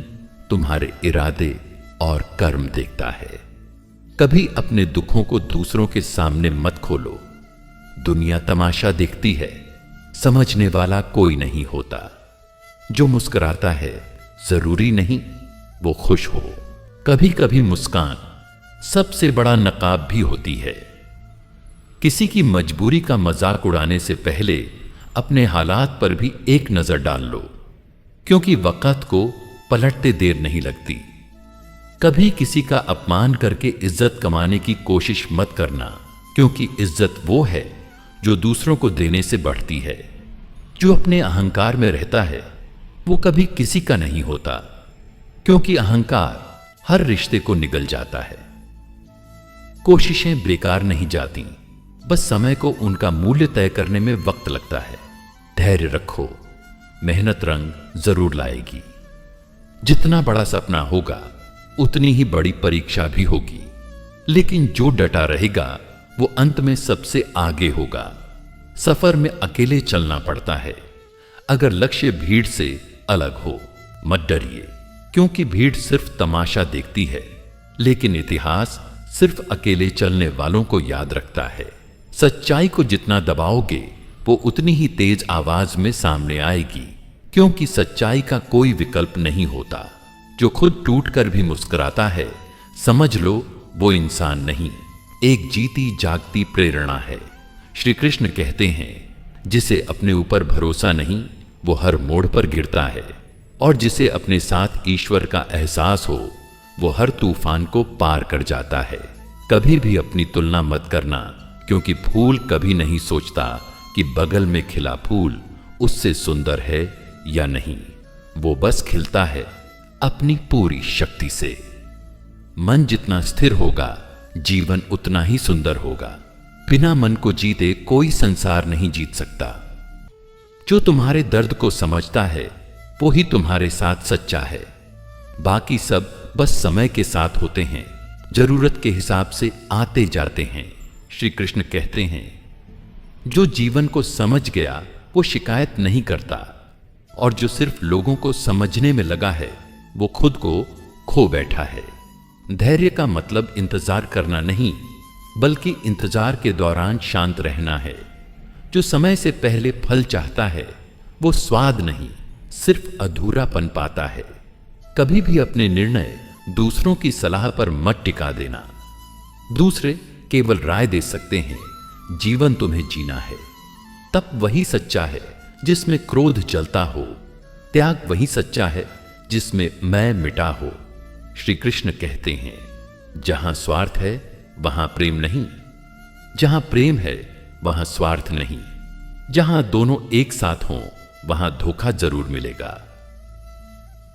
तुम्हारे इरादे और कर्म देखता है। कभी अपने दुखों को दूसरों के सामने मत खोलो। दुनिया तमाशा देखती है, समझने वाला कोई नहीं होता। जो मुस्कुराता है जरूरी नहीं वो खुश हो। कभी कभी मुस्कान सबसे बड़ा नकाब भी होती है। किसी की मजबूरी का मजाक उड़ाने से पहले अपने हालात पर भी एक नजर डाल लो। क्योंकि वक़्त को पलटते देर नहीं लगती। कभी किसी का अपमान करके इज्जत कमाने की कोशिश मत करना, क्योंकि इज्जत वो है जो दूसरों को देने से बढ़ती है। जो अपने अहंकार में रहता है वो कभी किसी का नहीं होता, क्योंकि अहंकार हर रिश्ते को निगल जाता है। कोशिशें बेकार नहीं जाती, बस समय को उनका मूल्य तय करने में वक्त लगता है। धैर्य रखो, मेहनत रंग जरूर लाएगी। जितना बड़ा सपना होगा उतनी ही बड़ी परीक्षा भी होगी, लेकिन जो डटा रहेगा वो अंत में सबसे आगे होगा। सफर में अकेले चलना पड़ता है। अगर लक्ष्य भीड़ से अलग हो मत डरिए, क्योंकि भीड़ सिर्फ तमाशा देखती है, लेकिन इतिहास सिर्फ अकेले चलने वालों को याद रखता है। सच्चाई को जितना दबाओगे वो उतनी ही तेज आवाज में सामने आएगी, क्योंकि सच्चाई का कोई विकल्प नहीं होता। जो खुद टूटकर भी मुस्कुराता है, समझ लो वो इंसान नहीं, एक जीती जागती प्रेरणा है। श्री कृष्ण कहते हैं, जिसे अपने ऊपर भरोसा नहीं वो हर मोड़ पर गिरता है, और जिसे अपने साथ ईश्वर का एहसास हो वो हर तूफान को पार कर जाता है। कभी भी अपनी तुलना मत करना, क्योंकि फूल कभी नहीं सोचता कि बगल में खिला फूल उससे सुंदर है या नहीं। वो बस खिलता है अपनी पूरी शक्ति से। मन जितना स्थिर होगा जीवन उतना ही सुंदर होगा। बिना मन को जीते कोई संसार नहीं जीत सकता। जो तुम्हारे दर्द को समझता है वो ही तुम्हारे साथ सच्चा है। बाकी सब बस समय के साथ होते हैं, जरूरत के हिसाब से आते जाते हैं। श्री कृष्ण कहते हैं, जो जीवन को समझ गया वो शिकायत नहीं करता, और जो सिर्फ लोगों को समझने में लगा है वो खुद को खो बैठा है। धैर्य का मतलब इंतजार करना नहीं, बल्कि इंतजार के दौरान शांत रहना है। जो समय से पहले फल चाहता है वो स्वाद नहीं, सिर्फ अधूरापन पाता है। कभी भी अपने निर्णय दूसरों की सलाह पर मत टिका देना। दूसरे केवल राय दे सकते हैं, जीवन तुम्हें जीना है। तप वही सच्चा है जिसमें क्रोध जलता हो, त्याग वही सच्चा है जिसमें मैं मिटा हो। श्री कृष्ण कहते हैं, जहां स्वार्थ है वहां प्रेम नहीं, जहां प्रेम है वहां स्वार्थ नहीं। जहां दोनों एक साथ हों वहां धोखा जरूर मिलेगा।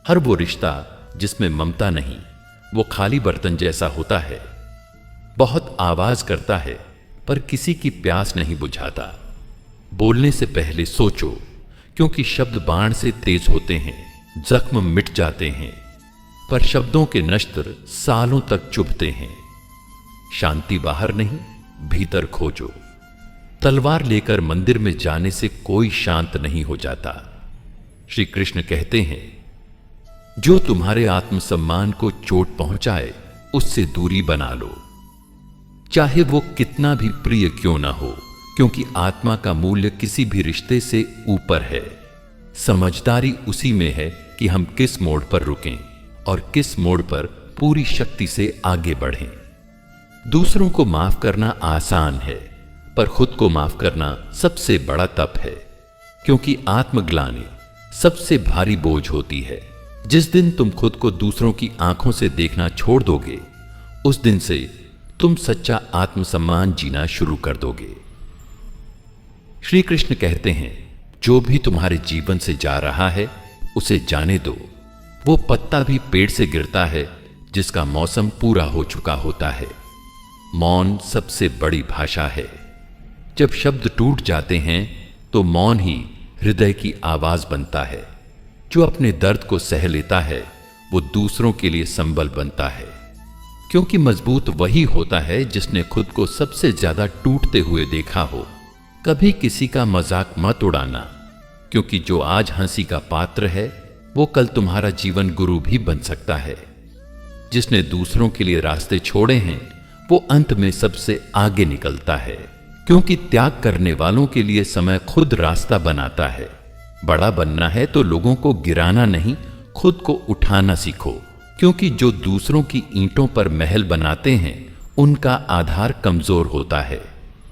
हर वो रिश्ता जिसमें ममता नहीं वो खाली बर्तन जैसा होता है। बहुत आवाज करता है पर किसी की प्यास नहीं बुझाता। बोलने से पहले सोचो, क्योंकि शब्द बाण से तेज होते हैं, जख्म मिट जाते हैं, पर शब्दों के नश्तर सालों तक चुभते हैं। शांति बाहर नहीं भीतर खोजो। तलवार लेकर मंदिर में जाने से कोई शांत नहीं हो जाता। श्री कृष्ण कहते हैं, जो तुम्हारे आत्मसम्मान को चोट पहुंचाए उससे दूरी बना लो, चाहे वो कितना भी प्रिय क्यों ना हो, क्योंकि आत्मा का मूल्य किसी भी रिश्ते से ऊपर है। समझदारी उसी में है कि हम किस मोड़ पर रुकें और किस मोड़ पर पूरी शक्ति से आगे बढ़ें। दूसरों को माफ करना आसान है, पर खुद को माफ करना सबसे बड़ा तप है, क्योंकि आत्मग्लानि सबसे भारी बोझ होती है। जिस दिन तुम खुद को दूसरों की आंखों से देखना छोड़ दोगे, उस दिन से तुम सच्चा आत्मसम्मान जीना शुरू कर दोगे। श्री कृष्ण कहते हैं, जो भी तुम्हारे जीवन से जा रहा है उसे जाने दो। वो पत्ता भी पेड़ से गिरता है जिसका मौसम पूरा हो चुका होता है। मौन सबसे बड़ी भाषा है। जब शब्द टूट जाते हैं तो मौन ही हृदय की आवाज बनता है। जो अपने दर्द को सह लेता है वो दूसरों के लिए संबल बनता है, क्योंकि मजबूत वही होता है जिसने खुद को सबसे ज्यादा टूटते हुए देखा हो। कभी किसी का मजाक मत उड़ाना, क्योंकि जो आज हंसी का पात्र है वो कल तुम्हारा जीवन गुरु भी बन सकता है। जिसने दूसरों के लिए रास्ते छोड़े हैं वो अंत में सबसे आगे निकलता है, क्योंकि त्याग करने वालों के लिए समय खुद रास्ता बनाता है। बड़ा बनना है तो लोगों को गिराना नहीं, खुद को उठाना सीखो, क्योंकि जो दूसरों की ईंटों पर महल बनाते हैं उनका आधार कमजोर होता है।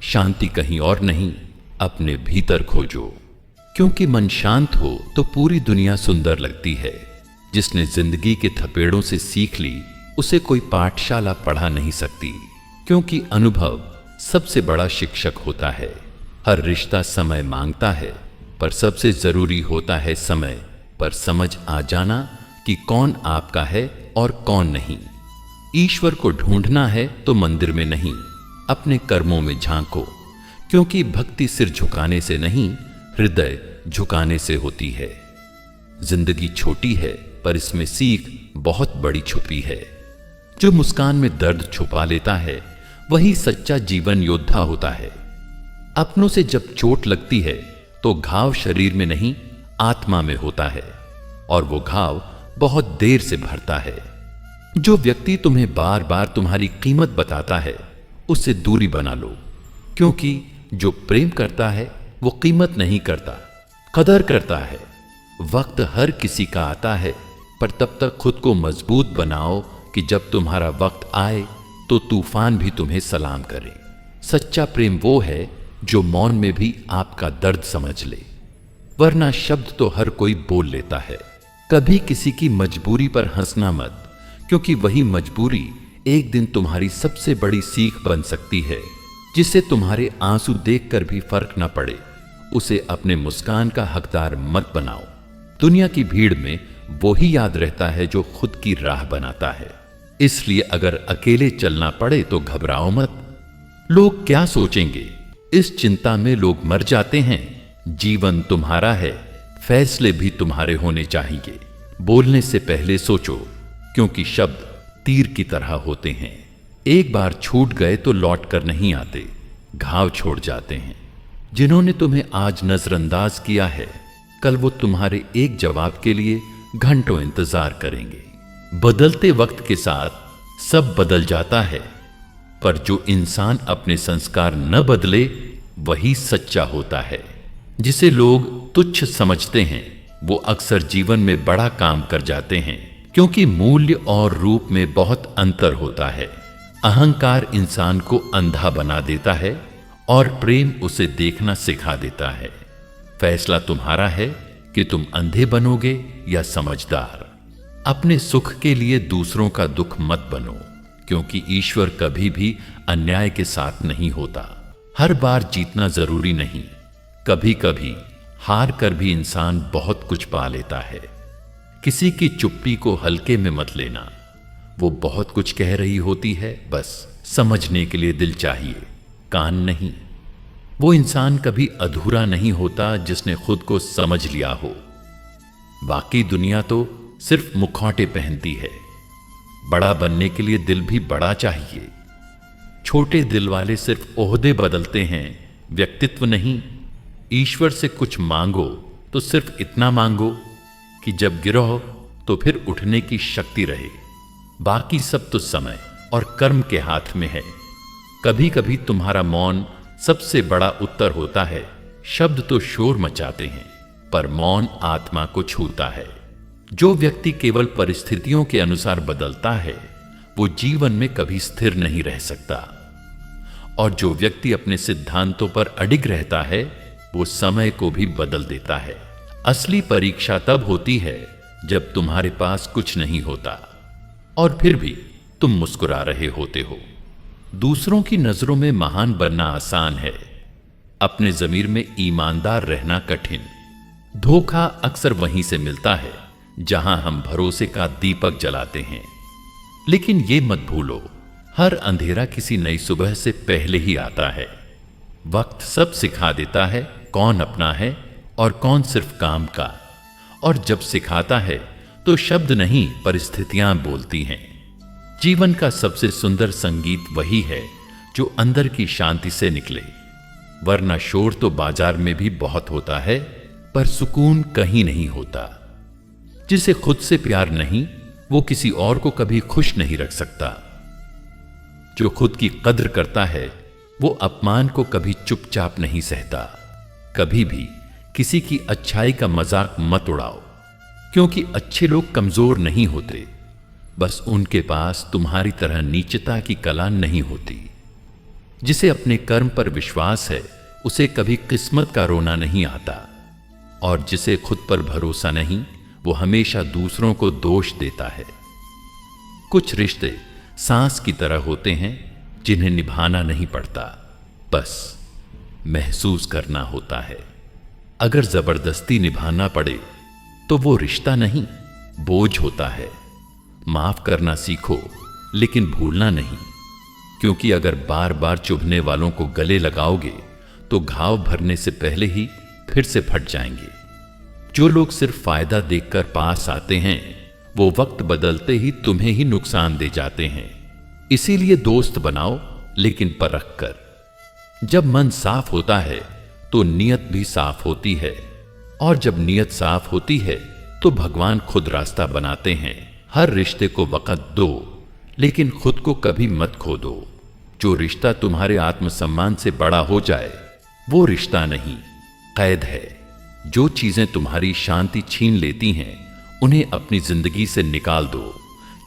शांति कहीं और नहीं, अपने भीतर खोजो, क्योंकि मन शांत हो तो पूरी दुनिया सुंदर लगती है। जिसने जिंदगी के थपेड़ों से सीख ली उसे कोई पाठशाला पढ़ा नहीं सकती, क्योंकि अनुभव सबसे बड़ा शिक्षक होता है। हर रिश्ता समय मांगता है, पर सबसे जरूरी होता है समय पर समझ आ जाना कि कौन आपका है और कौन नहीं। ईश्वर को ढूंढना है तो मंदिर में नहीं, अपने कर्मों में झांको, क्योंकि भक्ति सिर झुकाने से नहीं, हृदय झुकाने से होती है। जिंदगी छोटी है, पर इसमें सीख बहुत बड़ी छुपी है। जो मुस्कान में दर्द छुपा लेता है वही सच्चा जीवन योद्धा होता है। अपनों से जब चोट लगती है तो घाव शरीर में नहीं, आत्मा में होता है, और वो घाव बहुत देर से भरता है। जो व्यक्ति तुम्हें बार बार तुम्हारी कीमत बताता है उससे दूरी बना लो, क्योंकि जो प्रेम करता है वो कीमत नहीं करता, कदर करता है। वक्त हर किसी का आता है, पर तब तक खुद को मजबूत बनाओ कि जब तुम्हारा वक्त आए तो तूफान भी तुम्हें सलाम करे। सच्चा प्रेम वो है जो मौन में भी आपका दर्द समझ ले, वरना शब्द तो हर कोई बोल लेता है। कभी किसी की मजबूरी पर हंसना मत, क्योंकि वही मजबूरी एक दिन तुम्हारी सबसे बड़ी सीख बन सकती है। जिसे तुम्हारे आंसू देखकर भी फर्क न पड़े उसे अपने मुस्कान का हकदार मत बनाओ। दुनिया की भीड़ में वो ही याद रहता है जो खुद की राह बनाता है। इसलिए अगर अकेले चलना पड़े तो घबराओ मत। लोग क्या सोचेंगे, इस चिंता में लोग मर जाते हैं। जीवन तुम्हारा है, फैसले भी तुम्हारे होने चाहिए। बोलने से पहले सोचो, क्योंकि शब्द तीर की तरह होते हैं। एक बार छूट गए तो लौट कर नहीं आते, घाव छोड़ जाते हैं। जिन्होंने तुम्हें आज नजरअंदाज किया है, कल वो तुम्हारे एक जवाब के लिए घंटों इंतजार करेंगे। बदलते वक्त के साथ सब बदल जाता है, पर जो इंसान अपने संस्कार न बदले वही सच्चा होता है। जिसे लोग तुच्छ समझते हैं वो अक्सर जीवन में बड़ा काम कर जाते हैं, क्योंकि मूल्य और रूप में बहुत अंतर होता है। अहंकार इंसान को अंधा बना देता है और प्रेम उसे देखना सिखा देता है। फैसला तुम्हारा है कि तुम अंधे बनोगे या समझदार। अपने सुख के लिए दूसरों का दुख मत बनो, क्योंकि ईश्वर कभी भी अन्याय के साथ नहीं होता। हर बार जीतना जरूरी नहीं, कभी कभी हार कर भी इंसान बहुत कुछ पा लेता है। किसी की चुप्पी को हल्के में मत लेना, वो बहुत कुछ कह रही होती है, बस समझने के लिए दिल चाहिए, कान नहीं। वो इंसान कभी अधूरा नहीं होता जिसने खुद को समझ लिया हो। बाकी दुनिया तो सिर्फ मुखौटे पहनती है। बड़ा बनने के लिए दिल भी बड़ा चाहिए। छोटे दिल वाले सिर्फ ओहदे बदलते हैं, व्यक्तित्व नहीं। ईश्वर से कुछ मांगो तो सिर्फ इतना मांगो कि जब गिरो तो फिर उठने की शक्ति रहे। बाकी सब तो समय और कर्म के हाथ में है। कभी कभी तुम्हारा मौन सबसे बड़ा उत्तर होता है। शब्द तो शोर मचाते हैं, पर मौन आत्मा को छूता है। जो व्यक्ति केवल परिस्थितियों के अनुसार बदलता है वो जीवन में कभी स्थिर नहीं रह सकता, और जो व्यक्ति अपने सिद्धांतों पर अडिग रहता है वो समय को भी बदल देता है। असली परीक्षा तब होती है जब तुम्हारे पास कुछ नहीं होता और फिर भी तुम मुस्कुरा रहे होते हो। दूसरों की नजरों में महान बनना आसान है, अपने ज़मीर में ईमानदार रहना कठिन। धोखा अक्सर वहीं से मिलता है जहां हम भरोसे का दीपक जलाते हैं। लेकिन ये मत भूलो, हर अंधेरा किसी नई सुबह से पहले ही आता है। वक्त सब सिखा देता है कौन अपना है और कौन सिर्फ काम का। और जब सिखाता है तो शब्द नहीं, परिस्थितियां बोलती हैं। जीवन का सबसे सुंदर संगीत वही है जो अंदर की शांति से निकले, वरना शोर तो बाजार में भी बहुत होता है, पर सुकून कहीं नहीं होता। जिसे खुद से प्यार नहीं वो किसी और को कभी खुश नहीं रख सकता। जो खुद की कद्र करता है वो अपमान को कभी चुपचाप नहीं सहता। कभी भी किसी की अच्छाई का मजाक मत उड़ाओ, क्योंकि अच्छे लोग कमजोर नहीं होते, बस उनके पास तुम्हारी तरह नीचता की कला नहीं होती। जिसे अपने कर्म पर विश्वास है उसे कभी किस्मत का रोना नहीं आता। और जिसे खुद पर भरोसा नहीं, वो हमेशा दूसरों को दोष देता है। कुछ रिश्ते सांस की तरह होते हैं जिन्हें निभाना नहीं पड़ता, बस महसूस करना होता है। अगर जबरदस्ती निभाना पड़े तो वो रिश्ता नहीं, बोझ होता है। माफ करना सीखो, लेकिन भूलना नहीं, क्योंकि अगर बार बार चुभने वालों को गले लगाओगे तो घाव भरने से पहले ही फिर से फट जाएंगे। जो लोग सिर्फ फायदा देखकर पास आते हैं, वो वक्त बदलते ही तुम्हें ही नुकसान दे जाते हैं। इसीलिए दोस्त बनाओ, लेकिन परख कर। जब मन साफ होता है तो नीयत भी साफ होती है, और जब नीयत साफ होती है तो भगवान खुद रास्ता बनाते हैं। हर रिश्ते को वक्त दो, लेकिन खुद को कभी मत खो दो। जो रिश्ता तुम्हारे आत्मसम्मान से बड़ा हो जाए वो रिश्ता नहीं, कैद है। जो चीजें तुम्हारी शांति छीन लेती हैं, उन्हें अपनी जिंदगी से निकाल दो।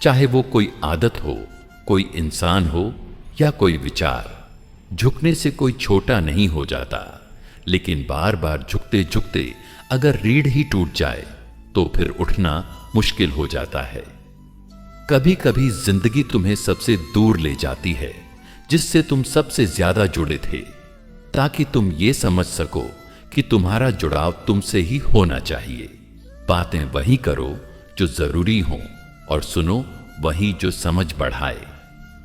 चाहे वो कोई आदत हो, कोई इंसान हो या कोई विचार। झुकने से कोई छोटा नहीं हो जाता, लेकिन बार बार झुकते झुकते अगर रीढ़ ही टूट जाए तो फिर उठना मुश्किल हो जाता है। कभी कभी जिंदगी तुम्हें सबसे दूर ले जाती है जिससे तुम सबसे ज्यादा जुड़े थे, ताकि तुम ये समझ सको कि तुम्हारा जुड़ाव तुमसे ही होना चाहिए। बातें वही करो जो जरूरी हो, और सुनो वही जो समझ बढ़ाए,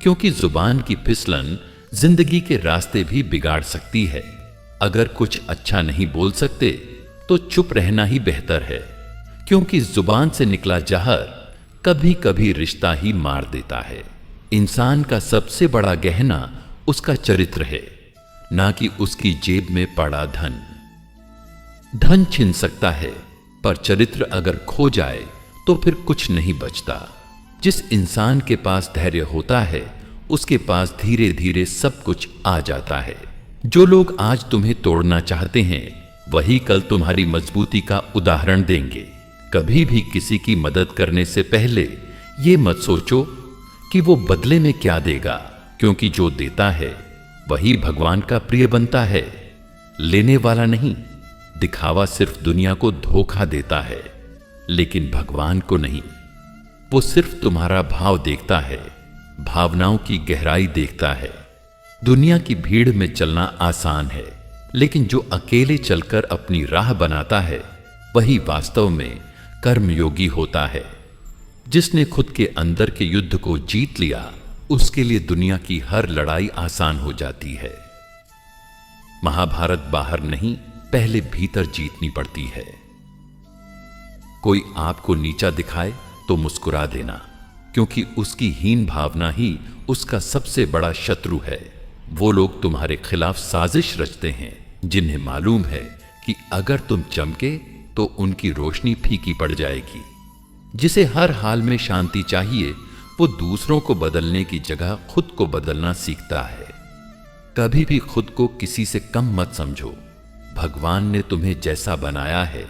क्योंकि जुबान की फिसलन जिंदगी के रास्ते भी बिगाड़ सकती है। अगर कुछ अच्छा नहीं बोल सकते तो चुप रहना ही बेहतर है, क्योंकि जुबान से निकला जहर कभी कभी रिश्ता ही मार देता है। इंसान का सबसे बड़ा गहना उसका चरित्र है, ना कि उसकी जेब में पड़ा धन। धन छिन सकता है, पर चरित्र अगर खो जाए तो फिर कुछ नहीं बचता। जिस इंसान के पास धैर्य होता है, उसके पास धीरे धीरे सब कुछ आ जाता है। जो लोग आज तुम्हें तोड़ना चाहते हैं, वही कल तुम्हारी मजबूती का उदाहरण देंगे। कभी भी किसी की मदद करने से पहले ये मत सोचो कि वो बदले में क्या देगा, क्योंकि जो देता है वही भगवान का प्रिय बनता है, लेने वाला नहीं। दिखावा सिर्फ दुनिया को धोखा देता है, लेकिन भगवान को नहीं। वो सिर्फ तुम्हारा भाव देखता है, भावनाओं की गहराई देखता है। दुनिया की भीड़ में चलना आसान है, लेकिन जो अकेले चलकर अपनी राह बनाता है वही वास्तव में कर्मयोगी होता है। जिसने खुद के अंदर के युद्ध को जीत लिया, उसके लिए दुनिया की हर लड़ाई आसान हो जाती है। महाभारत बाहर नहीं, पहले भीतर जीतनी पड़ती है। कोई आपको नीचा दिखाए तो मुस्कुरा देना, क्योंकि उसकी हीन भावना ही उसका सबसे बड़ा शत्रु है। वो लोग तुम्हारे खिलाफ साजिश रचते हैं, जिन्हें मालूम है कि अगर तुम चमके तो उनकी रोशनी फीकी पड़ जाएगी। जिसे हर हाल में शांति चाहिए, वो दूसरों को बदलने की जगह खुद को बदलना सीखता है। कभी भी खुद को किसी से कम मत समझो। भगवान ने तुम्हें जैसा बनाया है,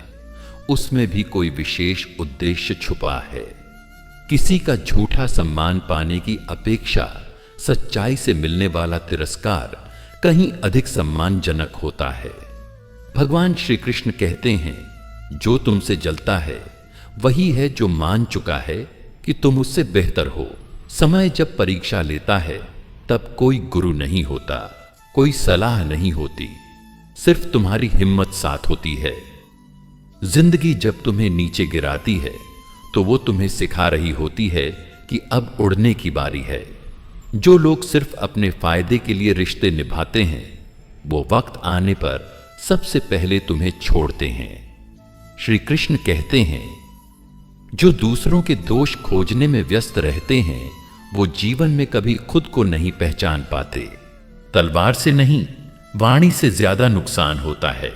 उसमें भी कोई विशेष उद्देश्य छुपा है। किसी का झूठा सम्मान पाने की अपेक्षा सच्चाई से मिलने वाला तिरस्कार कहीं अधिक सम्मानजनक होता है। भगवान श्री कृष्ण कहते हैं, जो तुमसे जलता है वही है जो मान चुका है कि तुम उससे बेहतर हो। समय जब परीक्षा लेता है, तब कोई गुरु नहीं होता, कोई सलाह नहीं होती, सिर्फ तुम्हारी हिम्मत साथ होती है। जिंदगी जब तुम्हें नीचे गिराती है, तो वो तुम्हें सिखा रही होती है कि अब उड़ने की बारी है। जो लोग सिर्फ अपने फायदे के लिए रिश्ते निभाते हैं, वो वक्त आने पर सबसे पहले तुम्हें छोड़ते हैं। श्री कृष्ण कहते हैं, जो दूसरों के दोष खोजने में व्यस्त रहते हैं, वो जीवन में कभी खुद को नहीं पहचान पाते। तलवार से नहीं, वाणी से ज्यादा नुकसान होता है।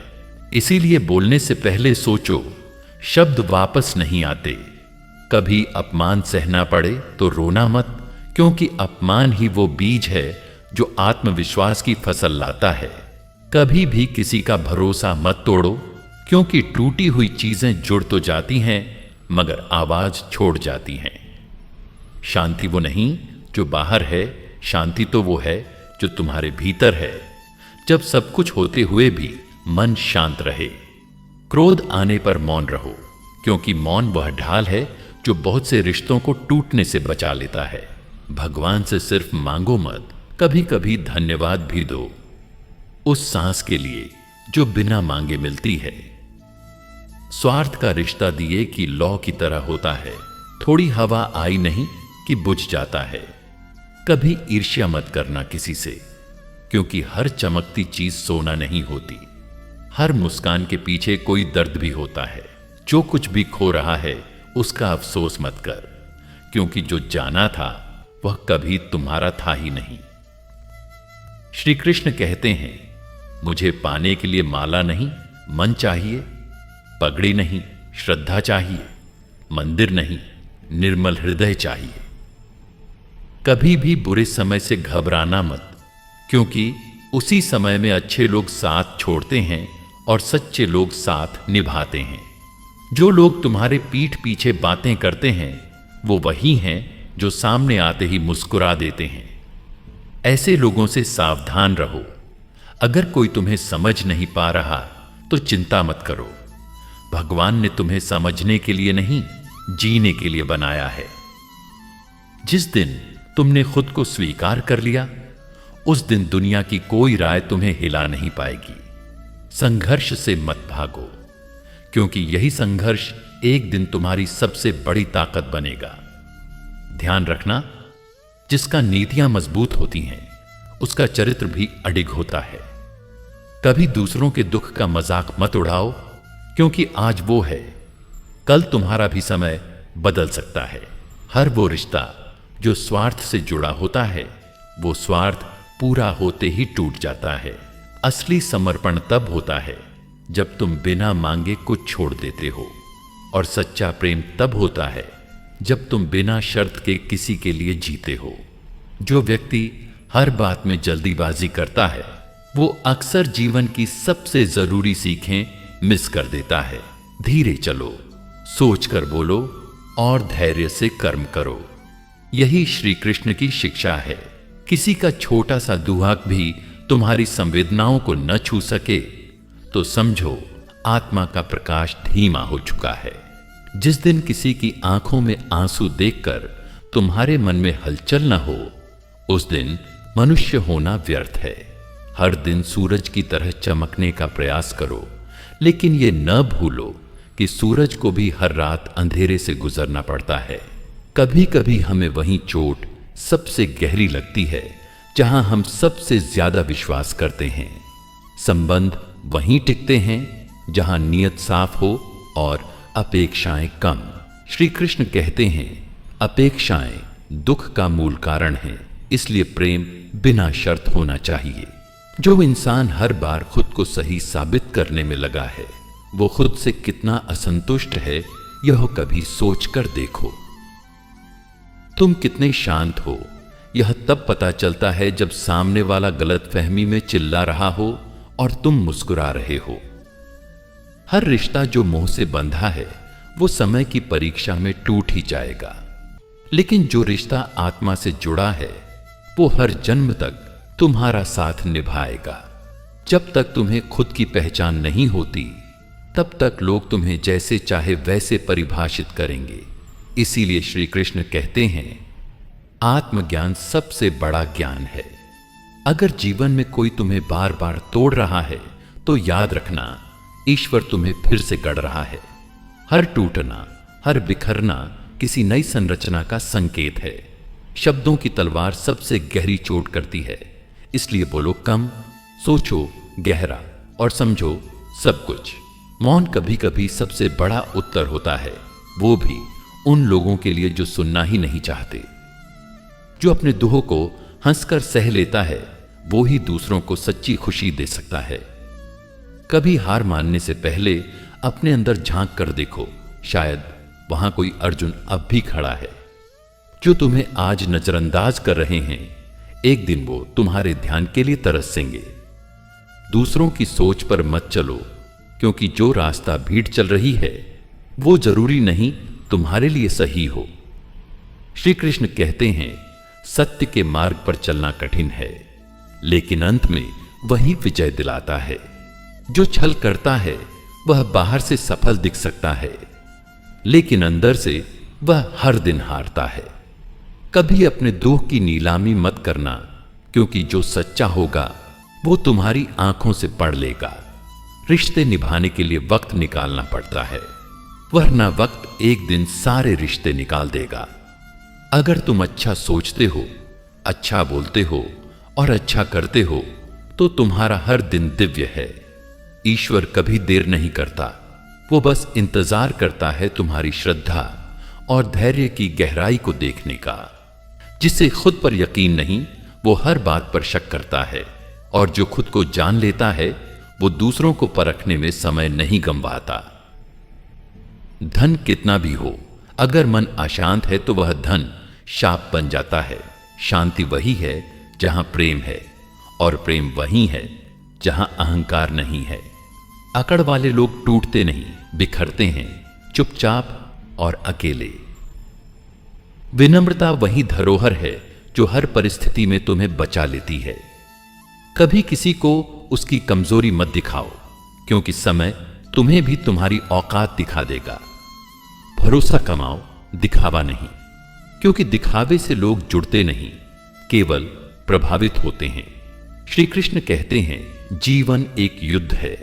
इसीलिए बोलने से पहले सोचो। शब्द वापस नहीं आते। कभी अपमान सहना पड़े तो रोना मत, क्योंकि अपमान ही वो बीज है जो आत्मविश्वास की फसल लाता है। कभी भी किसी का भरोसा मत तोड़ो, क्योंकि टूटी हुई चीजें जुड़ तो जाती हैं, मगर आवाज छोड़ जाती हैं। शांति वो नहीं जो बाहर है, शांति तो वो है जो तुम्हारे भीतर है। जब सब कुछ होते हुए भी मन शांत रहे। क्रोध आने पर मौन रहो, क्योंकि मौन वह ढाल है जो बहुत से रिश्तों को टूटने से बचा लेता है। भगवान से सिर्फ मांगो मत, कभी कभी धन्यवाद भी दो उस सांस के लिए जो बिना मांगे मिलती है। स्वार्थ का रिश्ता दिए की लौ की तरह होता है, थोड़ी हवा आई नहीं कि बुझ जाता है। कभी ईर्ष्या मत करना किसी से, क्योंकि हर चमकती चीज सोना नहीं होती। हर मुस्कान के पीछे कोई दर्द भी होता है। जो कुछ भी खो रहा है उसका अफसोस मत कर, क्योंकि जो जाना था वह कभी तुम्हारा था ही नहीं। श्री कृष्ण कहते हैं, मुझे पाने के लिए माला नहीं मन चाहिए, पगड़ी नहीं श्रद्धा चाहिए, मंदिर नहीं निर्मल हृदय चाहिए। कभी भी बुरे समय से घबराना मत, क्योंकि उसी समय में अच्छे लोग साथ छोड़ते हैं और सच्चे लोग साथ निभाते हैं। जो लोग तुम्हारे पीठ पीछे बातें करते हैं वो वही हैं जो सामने आते ही मुस्कुरा देते हैं। ऐसे लोगों से सावधान रहो। अगर कोई तुम्हें समझ नहीं पा रहा तो चिंता मत करो। भगवान ने तुम्हें समझने के लिए नहीं, जीने के लिए बनाया है। जिस दिन तुमने खुद को स्वीकार कर लिया, उस दिन दुनिया की कोई राय तुम्हें हिला नहीं पाएगी। संघर्ष से मत भागो, क्योंकि यही संघर्ष एक दिन तुम्हारी सबसे बड़ी ताकत बनेगा। ध्यान रखना, जिसका नीतियां मजबूत होती हैं उसका चरित्र भी अडिग होता है। कभी दूसरों के दुख का मजाक मत उड़ाओ, क्योंकि आज वो है, कल तुम्हारा भी समय बदल सकता है। हर वो रिश्ता जो स्वार्थ से जुड़ा होता है वो स्वार्थ पूरा होते ही टूट जाता है। असली समर्पण तब होता है जब तुम बिना मांगे कुछ छोड़ देते हो, और सच्चा प्रेम तब होता है जब तुम बिना शर्त के किसी के लिए जीते हो। जो व्यक्ति हर बात में जल्दीबाजी करता है वो अक्सर जीवन की सबसे जरूरी सीखें मिस कर देता है। धीरे चलो, सोच कर बोलो और धैर्य से कर्म करो। यही श्री कृष्ण की शिक्षा है। किसी का छोटा सा दुहाक भी तुम्हारी संवेदनाओं को न छू सके तो समझो आत्मा का प्रकाश धीमा हो चुका है। जिस दिन किसी की आंखों में आंसू देखकर तुम्हारे मन में हलचल न हो, उस दिन मनुष्य होना व्यर्थ है। हर दिन सूरज की तरह चमकने का प्रयास करो, लेकिन ये न भूलो कि सूरज को भी हर रात अंधेरे से गुजरना पड़ता है। कभी कभी हमें वही चोट सबसे गहरी लगती है जहां हम सबसे ज्यादा विश्वास करते हैं। संबंध वहीं टिकते हैं जहां नियत साफ हो और अपेक्षाएं कम। श्री कृष्ण कहते हैं, अपेक्षाएं दुख का मूल कारण है, इसलिए प्रेम बिना शर्त होना चाहिए। जो इंसान हर बार खुद को सही साबित करने में लगा है वो खुद से कितना असंतुष्ट है, यह कभी सोचकर देखो। तुम कितने शांत हो यह तब पता चलता है जब सामने वाला गलतफहमी में चिल्ला रहा हो और तुम मुस्कुरा रहे हो। हर रिश्ता जो मोह से बंधा है वो समय की परीक्षा में टूट ही जाएगा, लेकिन जो रिश्ता आत्मा से जुड़ा है वो हर जन्म तक तुम्हारा साथ निभाएगा। जब तक तुम्हें खुद की पहचान नहीं होती तब तक लोग तुम्हें जैसे चाहे वैसे परिभाषित करेंगे। इसीलिए श्री कृष्ण कहते हैं, आत्मज्ञान सबसे बड़ा ज्ञान है। अगर जीवन में कोई तुम्हें बार बार तोड़ रहा है तो याद रखना, ईश्वर तुम्हें फिर से गढ़ रहा है। हर टूटना, हर बिखरना किसी नई संरचना का संकेत है। शब्दों की तलवार सबसे गहरी चोट करती है, इसलिए बोलो कम, सोचो गहरा और समझो सब कुछ। मौन कभी कभी सबसे बड़ा उत्तर होता है, वो भी उन लोगों के लिए जो सुनना ही नहीं चाहते। जो अपने दुखों को हंसकर सह लेता है वो ही दूसरों को सच्ची खुशी दे सकता है। कभी हार मानने से पहले अपने अंदर झांक कर देखो, शायद वहां कोई अर्जुन अब भी खड़ा है। जो तुम्हें आज नजरअंदाज कर रहे हैं, एक दिन वो तुम्हारे ध्यान के लिए तरसेंगे। दूसरों की सोच पर मत चलो, क्योंकि जो रास्ता भीड़ चल रही है वो जरूरी नहीं तुम्हारे लिए सही हो। श्री कृष्ण कहते हैं, सत्य के मार्ग पर चलना कठिन है, लेकिन अंत में वही विजय दिलाता है। जो छल करता है वह बाहर से सफल दिख सकता है, लेकिन अंदर से वह हर दिन हारता है। कभी अपने दुख की नीलामी मत करना, क्योंकि जो सच्चा होगा वो तुम्हारी आंखों से पढ़ लेगा। रिश्ते निभाने के लिए वक्त निकालना पड़ता है, वरना वक्त एक दिन सारे रिश्ते निकाल देगा। अगर तुम अच्छा सोचते हो, अच्छा बोलते हो और अच्छा करते हो तो तुम्हारा हर दिन दिव्य है। ईश्वर कभी देर नहीं करता, वो बस इंतजार करता है तुम्हारी श्रद्धा और धैर्य की गहराई को देखने का। जिसे खुद पर यकीन नहीं, वो हर बात पर शक करता है, और जो खुद को जान लेता है वो दूसरों को परखने में समय नहीं गंवाता। धन कितना भी हो, अगर मन अशांत है तो वह धन शाप बन जाता है। शांति वही है जहां प्रेम है, और प्रेम वही है जहां अहंकार नहीं है। अकड़ वाले लोग टूटते नहीं, बिखरते हैं, चुपचाप और अकेले। विनम्रता वही धरोहर है जो हर परिस्थिति में तुम्हें बचा लेती है। कभी किसी को उसकी कमजोरी मत दिखाओ, क्योंकि समय तुम्हें भी तुम्हारी औकात दिखा देगा। भरोसा कमाओ, दिखावा नहीं, क्योंकि दिखावे से लोग जुड़ते नहीं, केवल प्रभावित होते हैं। श्री कृष्ण कहते हैं जीवन एक युद्ध है,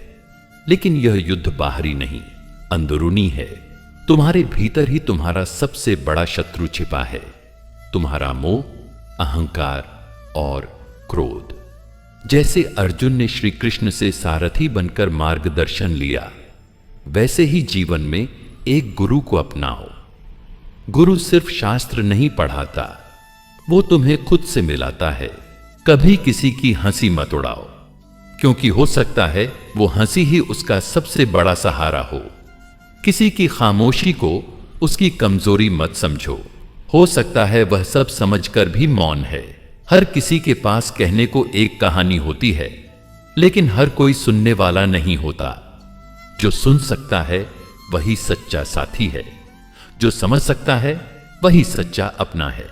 लेकिन यह युद्ध बाहरी नहीं, अंदरूनी है। तुम्हारे भीतर ही तुम्हारा सबसे बड़ा शत्रु छिपा है, तुम्हारा मोह, अहंकार और क्रोध। जैसे अर्जुन ने श्री कृष्ण से सारथी बनकर मार्गदर्शन लिया, वैसे ही जीवन में एक गुरु को अपनाओ। गुरु सिर्फ शास्त्र नहीं पढ़ाता, वो तुम्हें खुद से मिलाता है। कभी किसी की हंसी मत उड़ाओ, क्योंकि हो सकता है वो हंसी ही उसका सबसे बड़ा सहारा हो। किसी की खामोशी को उसकी कमजोरी मत समझो, हो सकता है वह सब समझकर भी मौन है। हर किसी के पास कहने को एक कहानी होती है, लेकिन हर कोई सुनने वाला नहीं होता। जो सुन सकता है वही सच्चा साथी है, जो समझ सकता है वही सच्चा अपना है।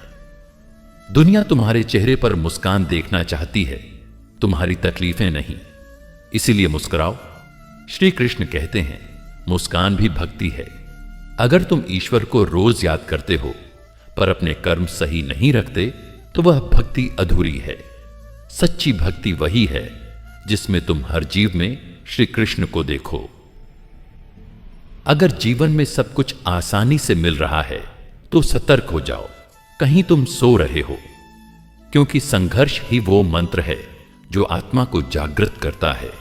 दुनिया तुम्हारे चेहरे पर मुस्कान देखना चाहती है, तुम्हारी तकलीफें नहीं, इसीलिए मुस्कुराओ। श्री कृष्ण कहते हैं मुस्कान भी भक्ति है। अगर तुम ईश्वर को रोज याद करते हो पर अपने कर्म सही नहीं रखते तो वह भक्ति अधूरी है। सच्ची भक्ति वही है जिसमें तुम हर जीव में श्री कृष्ण को देखो। अगर जीवन में सब कुछ आसानी से मिल रहा है तो सतर्क हो जाओ, कहीं तुम सो रहे हो, क्योंकि संघर्ष ही वो मंत्र है जो आत्मा को जागृत करता है।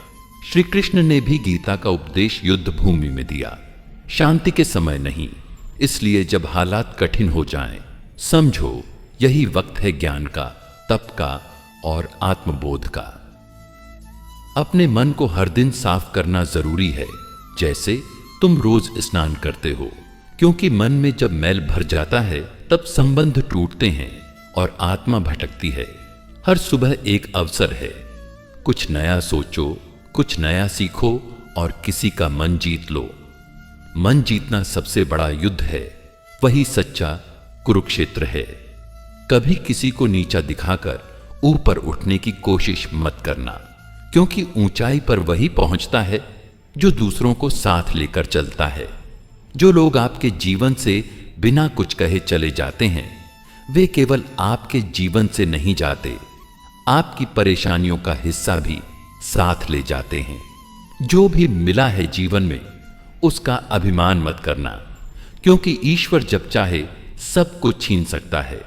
श्री कृष्ण ने भी गीता का उपदेश युद्ध भूमि में दिया, शांति के समय नहीं। इसलिए जब हालात कठिन हो जाएं, समझो यही वक्त है ज्ञान का, तप का और आत्मबोध का। अपने मन को हर दिन साफ करना जरूरी है, जैसे तुम रोज स्नान करते हो, क्योंकि मन में जब मैल भर जाता है तब संबंध टूटते हैं और आत्मा भटकती है। हर सुबह एक अवसर है, कुछ नया सोचो, कुछ नया सीखो और किसी का मन जीत लो। मन जीतना सबसे बड़ा युद्ध है, वही सच्चा कुरुक्षेत्र है। कभी किसी को नीचा दिखाकर ऊपर उठने की कोशिश मत करना, क्योंकि ऊंचाई पर वही पहुंचता है जो दूसरों को साथ लेकर चलता है। जो लोग आपके जीवन से बिना कुछ कहे चले जाते हैं, वे केवल आपके जीवन से नहीं जाते, आपकी परेशानियों का हिस्सा भी साथ ले जाते हैं। जो भी मिला है जीवन में उसका अभिमान मत करना, क्योंकि ईश्वर जब चाहे सब कुछ छीन सकता है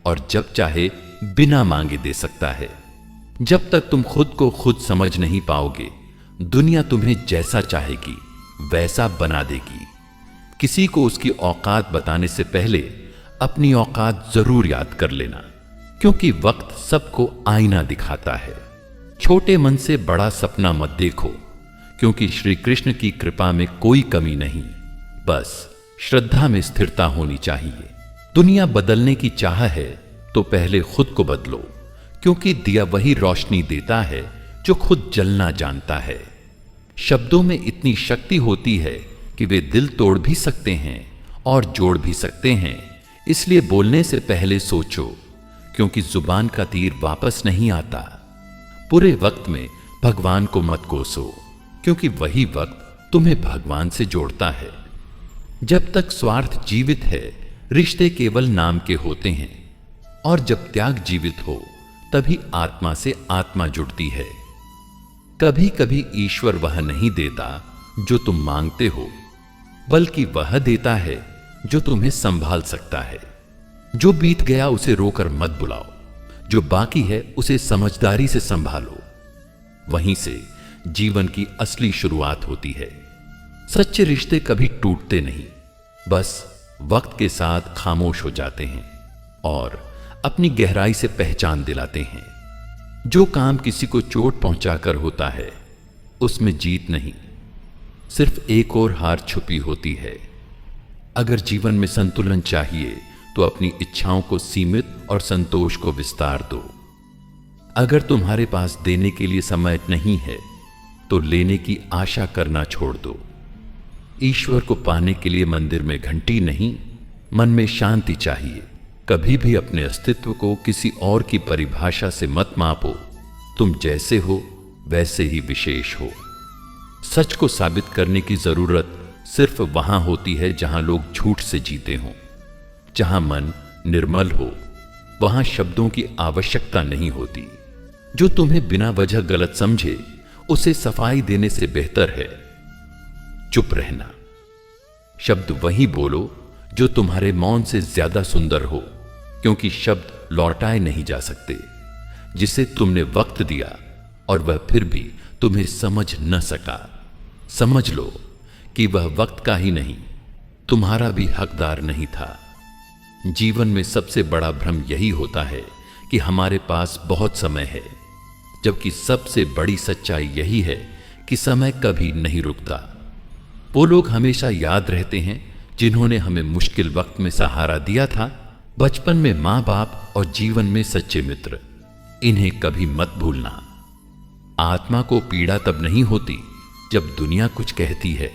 और जब चाहे बिना मांगे दे सकता है। जब तक तुम खुद को खुद समझ नहीं पाओगे, दुनिया तुम्हें जैसा चाहेगी वैसा बना देगी। किसी को उसकी औकात बताने से पहले अपनी औकात जरूर याद कर लेना, क्योंकि वक्त सबको आईना दिखाता है। छोटे मन से बड़ा सपना मत देखो, क्योंकि श्री कृष्ण की कृपा में कोई कमी नहीं, बस श्रद्धा में स्थिरता होनी चाहिए। दुनिया बदलने की चाह है तो पहले खुद को बदलो, क्योंकि दिया वही रोशनी देता है जो खुद जलना जानता है। शब्दों में इतनी शक्ति होती है कि वे दिल तोड़ भी सकते हैं और जोड़ भी सकते हैं। इसलिए बोलने से पहले सोचो, क्योंकि जुबान का तीर वापस नहीं आता। बुरे वक्त में भगवान को मत कोसो, क्योंकि वही वक्त तुम्हें भगवान से जोड़ता है। जब तक स्वार्थ जीवित है, रिश्ते केवल नाम के होते हैं, और जब त्याग जीवित हो तभी आत्मा से आत्मा जुड़ती है। कभी कभी ईश्वर वह नहीं देता जो तुम मांगते हो, बल्कि वह देता है जो तुम्हें संभाल सकता है। जो बीत गया उसे रोकर मत बुलाओ, जो बाकी है उसे समझदारी से संभालो। वहीं से जीवन की असली शुरुआत होती है। सच्चे रिश्ते कभी टूटते नहीं, बस वक्त के साथ खामोश हो जाते हैं और अपनी गहराई से पहचान दिलाते हैं। जो काम किसी को चोट पहुंचाकर होता है, उसमें जीत नहीं, सिर्फ एक और हार छुपी होती है। अगर जीवन में संतुलन चाहिए तो अपनी इच्छाओं को सीमित और संतोष को विस्तार दो। अगर तुम्हारे पास देने के लिए समय नहीं है तो लेने की आशा करना छोड़ दो। ईश्वर को पाने के लिए मंदिर में घंटी नहीं, मन में शांति चाहिए। कभी भी अपने अस्तित्व को किसी और की परिभाषा से मत मापो। तुम जैसे हो वैसे ही विशेष हो। सच को साबित करने की जरूरत सिर्फ वहां होती है जहां लोग झूठ से जीते हों। जहां मन निर्मल हो, वहां शब्दों की आवश्यकता नहीं होती। जो तुम्हें बिना वजह गलत समझे, उसे सफाई देने से बेहतर है चुप रहना। शब्द वही बोलो जो तुम्हारे मौन से ज्यादा सुंदर हो, क्योंकि शब्द लौटाए नहीं जा सकते। जिसे तुमने वक्त दिया और वह फिर भी तुम्हें समझ न सका, समझ लो कि वह वक्त का ही नहीं, तुम्हारा भी हकदार नहीं था। जीवन में सबसे बड़ा भ्रम यही होता है कि हमारे पास बहुत समय है, जबकि सबसे बड़ी सच्चाई यही है कि समय कभी नहीं रुकता। वो लोग हमेशा याद रहते हैं जिन्होंने हमें मुश्किल वक्त में सहारा दिया था, बचपन में मां बाप और जीवन में सच्चे मित्र। इन्हें कभी मत भूलना। आत्मा को पीड़ा तब नहीं होती जब दुनिया कुछ कहती है,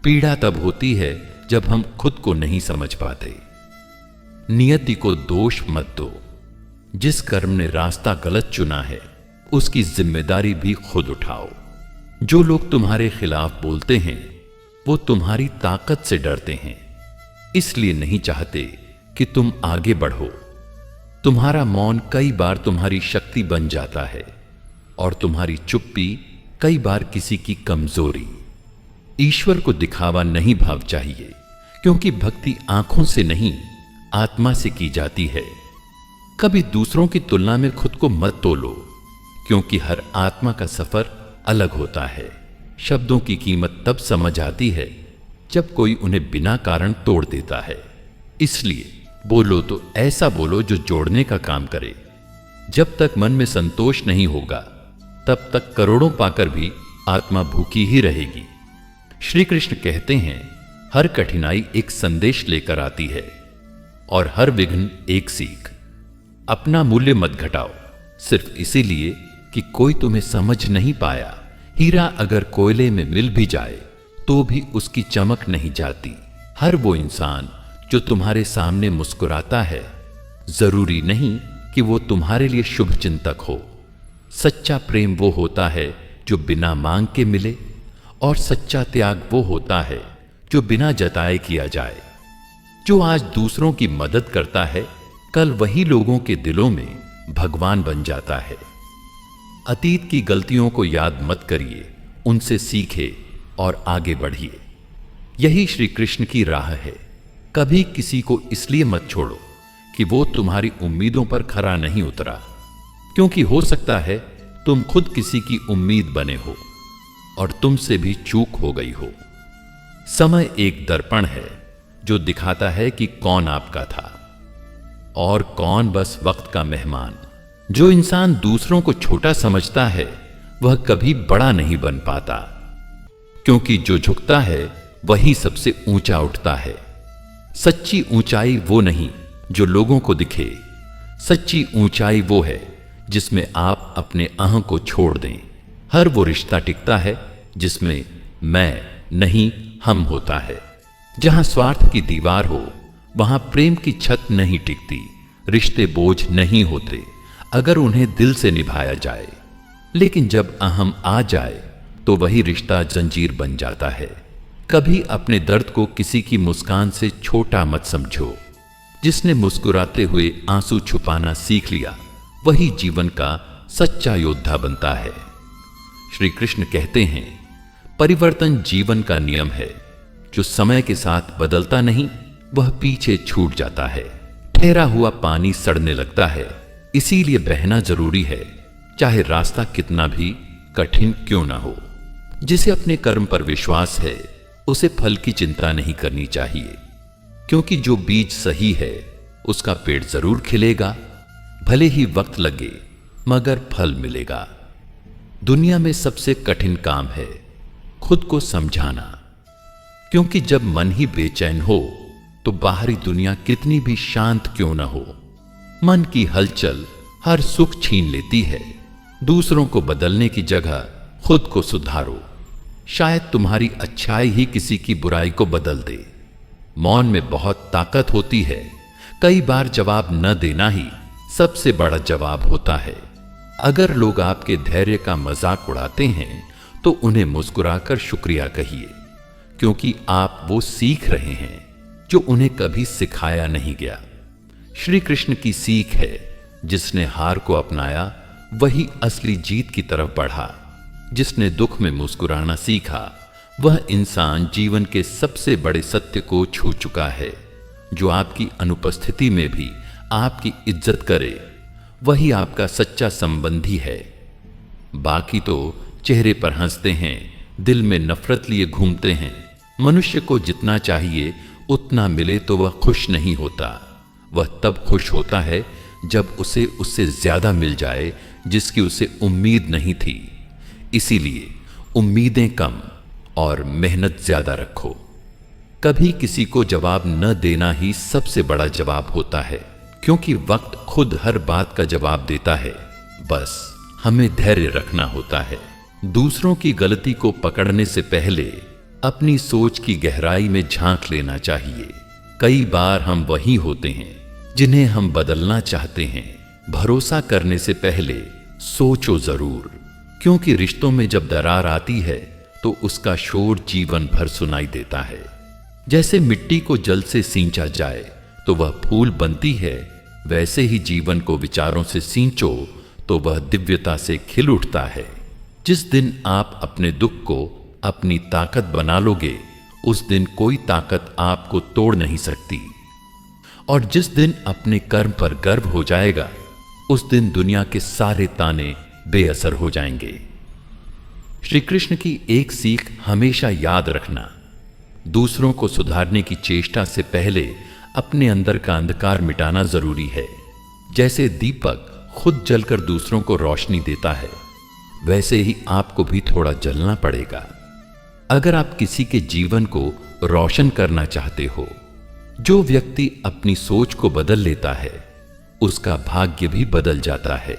पीड़ा तब होती है जब हम खुद को नहीं समझ पाते। नियति को दोष मत दो। जिस कर्म ने रास्ता गलत चुना है, उसकी जिम्मेदारी भी खुद उठाओ। जो लोग तुम्हारे खिलाफ बोलते हैं, वो तुम्हारी ताकत से डरते हैं, इसलिए नहीं चाहते कि तुम आगे बढ़ो। तुम्हारा मौन कई बार तुम्हारी शक्ति बन जाता है और तुम्हारी चुप्पी कई बार किसी की कमजोरी। ईश्वर को दिखावा नहीं भाव चाहिए, क्योंकि भक्ति आंखों से नहीं, आत्मा से की जाती है। कभी दूसरों की तुलना में खुद को मत तोलो, क्योंकि हर आत्मा का सफर अलग होता है। शब्दों की कीमत तब समझ आती है जब कोई उन्हें बिना कारण तोड़ देता है। इसलिए बोलो तो ऐसा बोलो जो जोड़ने का काम करे। जब तक मन में संतोष नहीं होगा, तब तक करोड़ों पाकर भी आत्मा भूखी ही रहेगी। श्री कृष्ण कहते हैं, हर कठिनाई एक संदेश लेकर आती है और हर विघ्न एक सीख। अपना मूल्य मत घटाओ सिर्फ इसीलिए कि कोई तुम्हें समझ नहीं पाया। हीरा अगर कोयले में मिल भी जाए तो भी उसकी चमक नहीं जाती। हर वो इंसान जो तुम्हारे सामने मुस्कुराता है, जरूरी नहीं कि वो तुम्हारे लिए शुभ चिंतक हो। सच्चा प्रेम वो होता है जो बिना मांग के मिले, और सच्चा त्याग वो होता है जो बिना जताए किया जाए। जो आज दूसरों की मदद करता है, कल वही लोगों के दिलों में भगवान बन जाता है। अतीत की गलतियों को याद मत करिए, उनसे सीखे और आगे बढ़िए। यही श्री कृष्ण की राह है। कभी किसी को इसलिए मत छोड़ो कि वो तुम्हारी उम्मीदों पर खरा नहीं उतरा, क्योंकि हो सकता है तुम खुद किसी की उम्मीद बने हो और तुमसे भी चूक हो गई हो। समय एक दर्पण है जो दिखाता है कि कौन आपका था और कौन बस वक्त का मेहमान। जो इंसान दूसरों को छोटा समझता है, वह कभी बड़ा नहीं बन पाता, क्योंकि जो झुकता है वही सबसे ऊंचा उठता है। सच्ची ऊंचाई वो नहीं जो लोगों को दिखे, सच्ची ऊंचाई वो है जिसमें आप अपने अहं को छोड़ दें। हर वो रिश्ता टिकता है जिसमें मैं नहीं हम होता है। जहां स्वार्थ की दीवार हो, वहां प्रेम की छत नहीं टिकती। रिश्ते बोझ नहीं होते अगर उन्हें दिल से निभाया जाए, लेकिन जब अहम आ जाए तो वही रिश्ता जंजीर बन जाता है। कभी अपने दर्द को किसी की मुस्कान से छोटा मत समझो। जिसने मुस्कुराते हुए आंसू छुपाना सीख लिया, वही जीवन का सच्चा योद्धा बनता है। श्री कृष्ण कहते हैं, परिवर्तन जीवन का नियम है। जो समय के साथ बदलता नहीं, वह पीछे छूट जाता है। ठहरा हुआ पानी सड़ने लगता है, इसीलिए बहना जरूरी है, चाहे रास्ता कितना भी कठिन क्यों ना हो। जिसे अपने कर्म पर विश्वास है, उसे फल की चिंता नहीं करनी चाहिए, क्योंकि जो बीज सही है उसका पेड़ जरूर खिलेगा। भले ही वक्त लगे, मगर फल मिलेगा। दुनिया में सबसे कठिन काम है खुद को समझाना, क्योंकि जब मन ही बेचैन हो तो बाहरी दुनिया कितनी भी शांत क्यों न हो, मन की हलचल हर सुख छीन लेती है। दूसरों को बदलने की जगह खुद को सुधारो, शायद तुम्हारी अच्छाई ही किसी की बुराई को बदल दे। मौन में बहुत ताकत होती है। कई बार जवाब न देना ही सबसे बड़ा जवाब होता है। अगर लोग आपके धैर्य का मजाक उड़ाते हैं तो उन्हें मुस्कुराकर शुक्रिया कहिए, क्योंकि आप वो सीख रहे हैं जो उन्हें कभी सिखाया नहीं गया। श्री कृष्ण की सीख है, जिसने हार को अपनाया वही असली जीत की तरफ बढ़ा। जिसने दुख में मुस्कुराना सीखा, वह इंसान जीवन के सबसे बड़े सत्य को छू चुका है। जो आपकी अनुपस्थिति में भी आपकी इज्जत करे, वही आपका सच्चा संबंधी है। बाकी तो चेहरे पर हंसते हैं, दिल में नफरत लिए घूमते हैं। मनुष्य को जितना चाहिए उतना मिले तो वह खुश नहीं होता। वह तब खुश होता है जब उसे उससे ज्यादा मिल जाए जिसकी उसे उम्मीद नहीं थी। इसीलिए उम्मीदें कम और मेहनत ज्यादा रखो। कभी किसी को जवाब न देना ही सबसे बड़ा जवाब होता है, क्योंकि वक्त खुद हर बात का जवाब देता है। बस हमें धैर्य रखना होता है। दूसरों की गलती को पकड़ने से पहले अपनी सोच की गहराई में झांक लेना चाहिए। कई बार हम वही होते हैं जिन्हें हम बदलना चाहते हैं। भरोसा करने से पहले सोचो जरूर, क्योंकि रिश्तों में जब दरार आती है तो उसका शोर जीवन भर सुनाई देता है। जैसे मिट्टी को जल से सींचा जाए तो वह फूल बनती है, वैसे ही जीवन को विचारों से सींचो तो वह दिव्यता से खिल उठता है। जिस दिन आप अपने दुख को अपनी ताकत बना लोगे, उस दिन कोई ताकत आपको तोड़ नहीं सकती। और जिस दिन अपने कर्म पर गर्व हो जाएगा, उस दिन दुनिया के सारे ताने बेअसर हो जाएंगे। श्री कृष्ण की एक सीख हमेशा याद रखना, दूसरों को सुधारने की चेष्टा से पहले अपने अंदर का अंधकार मिटाना जरूरी है। जैसे दीपक खुद जलकर दूसरों को रोशनी देता है, वैसे ही आपको भी थोड़ा जलना पड़ेगा। अगर आप किसी के जीवन को रोशन करना चाहते हो, जो व्यक्ति अपनी सोच को बदल लेता है, उसका भाग्य भी बदल जाता है,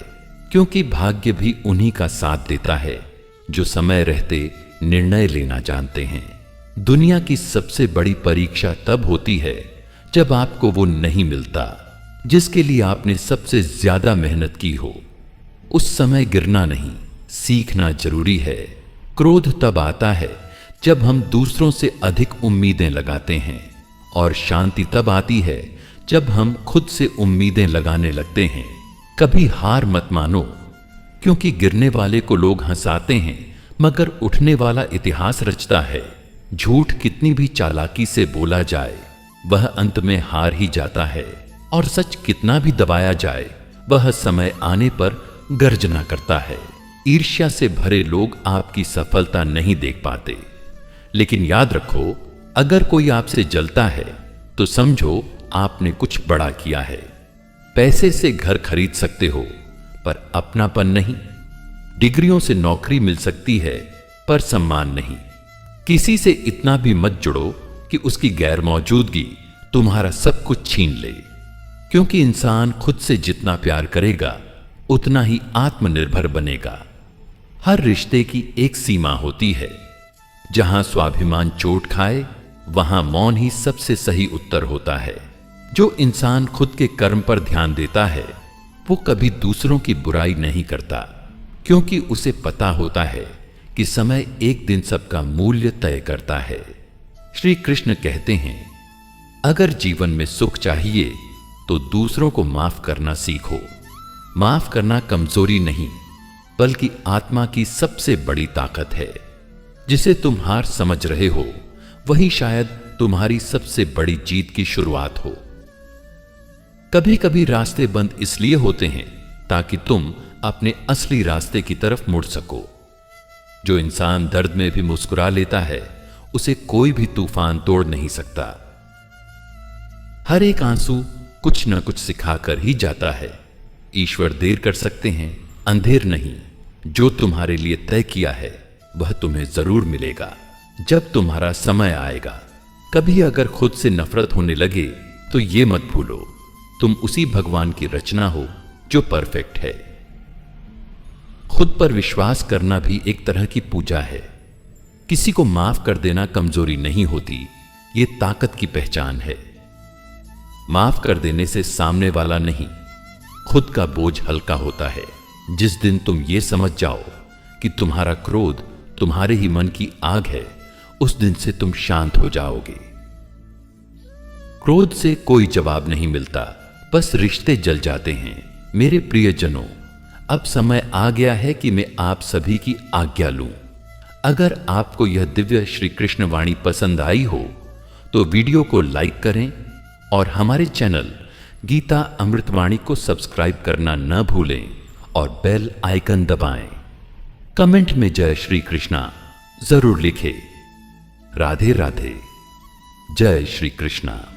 क्योंकि भाग्य भी उन्हीं का साथ देता है जो समय रहते निर्णय लेना जानते हैं। दुनिया की सबसे बड़ी परीक्षा तब होती है जब आपको वो नहीं मिलता जिसके लिए आपने सबसे ज्यादा मेहनत की हो। उस समय गिरना नहीं, सीखना जरूरी है। क्रोध तब आता है जब हम दूसरों से अधिक उम्मीदें लगाते हैं, और शांति तब आती है जब हम खुद से उम्मीदें लगाने लगते हैं। कभी हार मत मानो, क्योंकि गिरने वाले को लोग हंसाते हैं, मगर उठने वाला इतिहास रचता है। झूठ कितनी भी चालाकी से बोला जाए, वह अंत में हार ही जाता है, और सच कितना भी दबाया जाए, वह समय आने पर गर्जना करता है। ईर्ष्या से भरे लोग आपकी सफलता नहीं देख पाते, लेकिन याद रखो, अगर कोई आपसे जलता है तो समझो आपने कुछ बड़ा किया है। पैसे से घर खरीद सकते हो, पर अपनापन नहीं। डिग्रियों से नौकरी मिल सकती है, पर सम्मान नहीं। किसी से इतना भी मत जुड़ो कि उसकी गैर मौजूदगी तुम्हारा सब कुछ छीन ले, क्योंकि इंसान खुद से जितना प्यार करेगा उतना ही आत्मनिर्भर बनेगा। हर रिश्ते की एक सीमा होती है। जहां स्वाभिमान चोट खाए, वहां मौन ही सबसे सही उत्तर होता है। जो इंसान खुद के कर्म पर ध्यान देता है, वो कभी दूसरों की बुराई नहीं करता, क्योंकि उसे पता होता है कि समय एक दिन सबका मूल्य तय करता है। श्री कृष्ण कहते हैं, अगर जीवन में सुख चाहिए तो दूसरों को माफ करना सीखो। माफ करना कमजोरी नहीं, बल्कि आत्मा की सबसे बड़ी ताकत है। जिसे तुम हार समझ रहे हो, वही शायद तुम्हारी सबसे बड़ी जीत की शुरुआत हो। कभी कभी रास्ते बंद इसलिए होते हैं ताकि तुम अपने असली रास्ते की तरफ मुड़ सको। जो इंसान दर्द में भी मुस्कुरा लेता है, उसे कोई भी तूफान तोड़ नहीं सकता। हर एक आंसू कुछ न कुछ सिखाकर ही जाता है। ईश्वर देर कर सकते हैं, अंधेर नहीं। जो तुम्हारे लिए तय किया है वह तुम्हें जरूर मिलेगा जब तुम्हारा समय आएगा। कभी अगर खुद से नफरत होने लगे तो ये मत भूलो, तुम उसी भगवान की रचना हो जो परफेक्ट है। खुद पर विश्वास करना भी एक तरह की पूजा है। किसी को माफ कर देना कमजोरी नहीं होती, ये ताकत की पहचान है। माफ कर देने से सामने वाला नहीं, खुद का बोझ हल्का होता है। जिस दिन तुम ये समझ जाओ कि तुम्हारा क्रोध तुम्हारे ही मन की आग है, उस दिन से तुम शांत हो जाओगे। क्रोध से कोई जवाब नहीं मिलता, बस रिश्ते जल जाते हैं। मेरे प्रियजनों, अब समय आ गया है कि मैं आप सभी की आज्ञा लूं। अगर आपको यह दिव्य श्री कृष्ण वाणी पसंद आई हो तो वीडियो को लाइक करें और हमारे चैनल गीता अमृतवाणी को सब्सक्राइब करना न भूलें और बेल आइकन दबाएं। कमेंट में जय श्री कृष्णा जरूर लिखें। राधे राधे। जय श्री कृष्णा।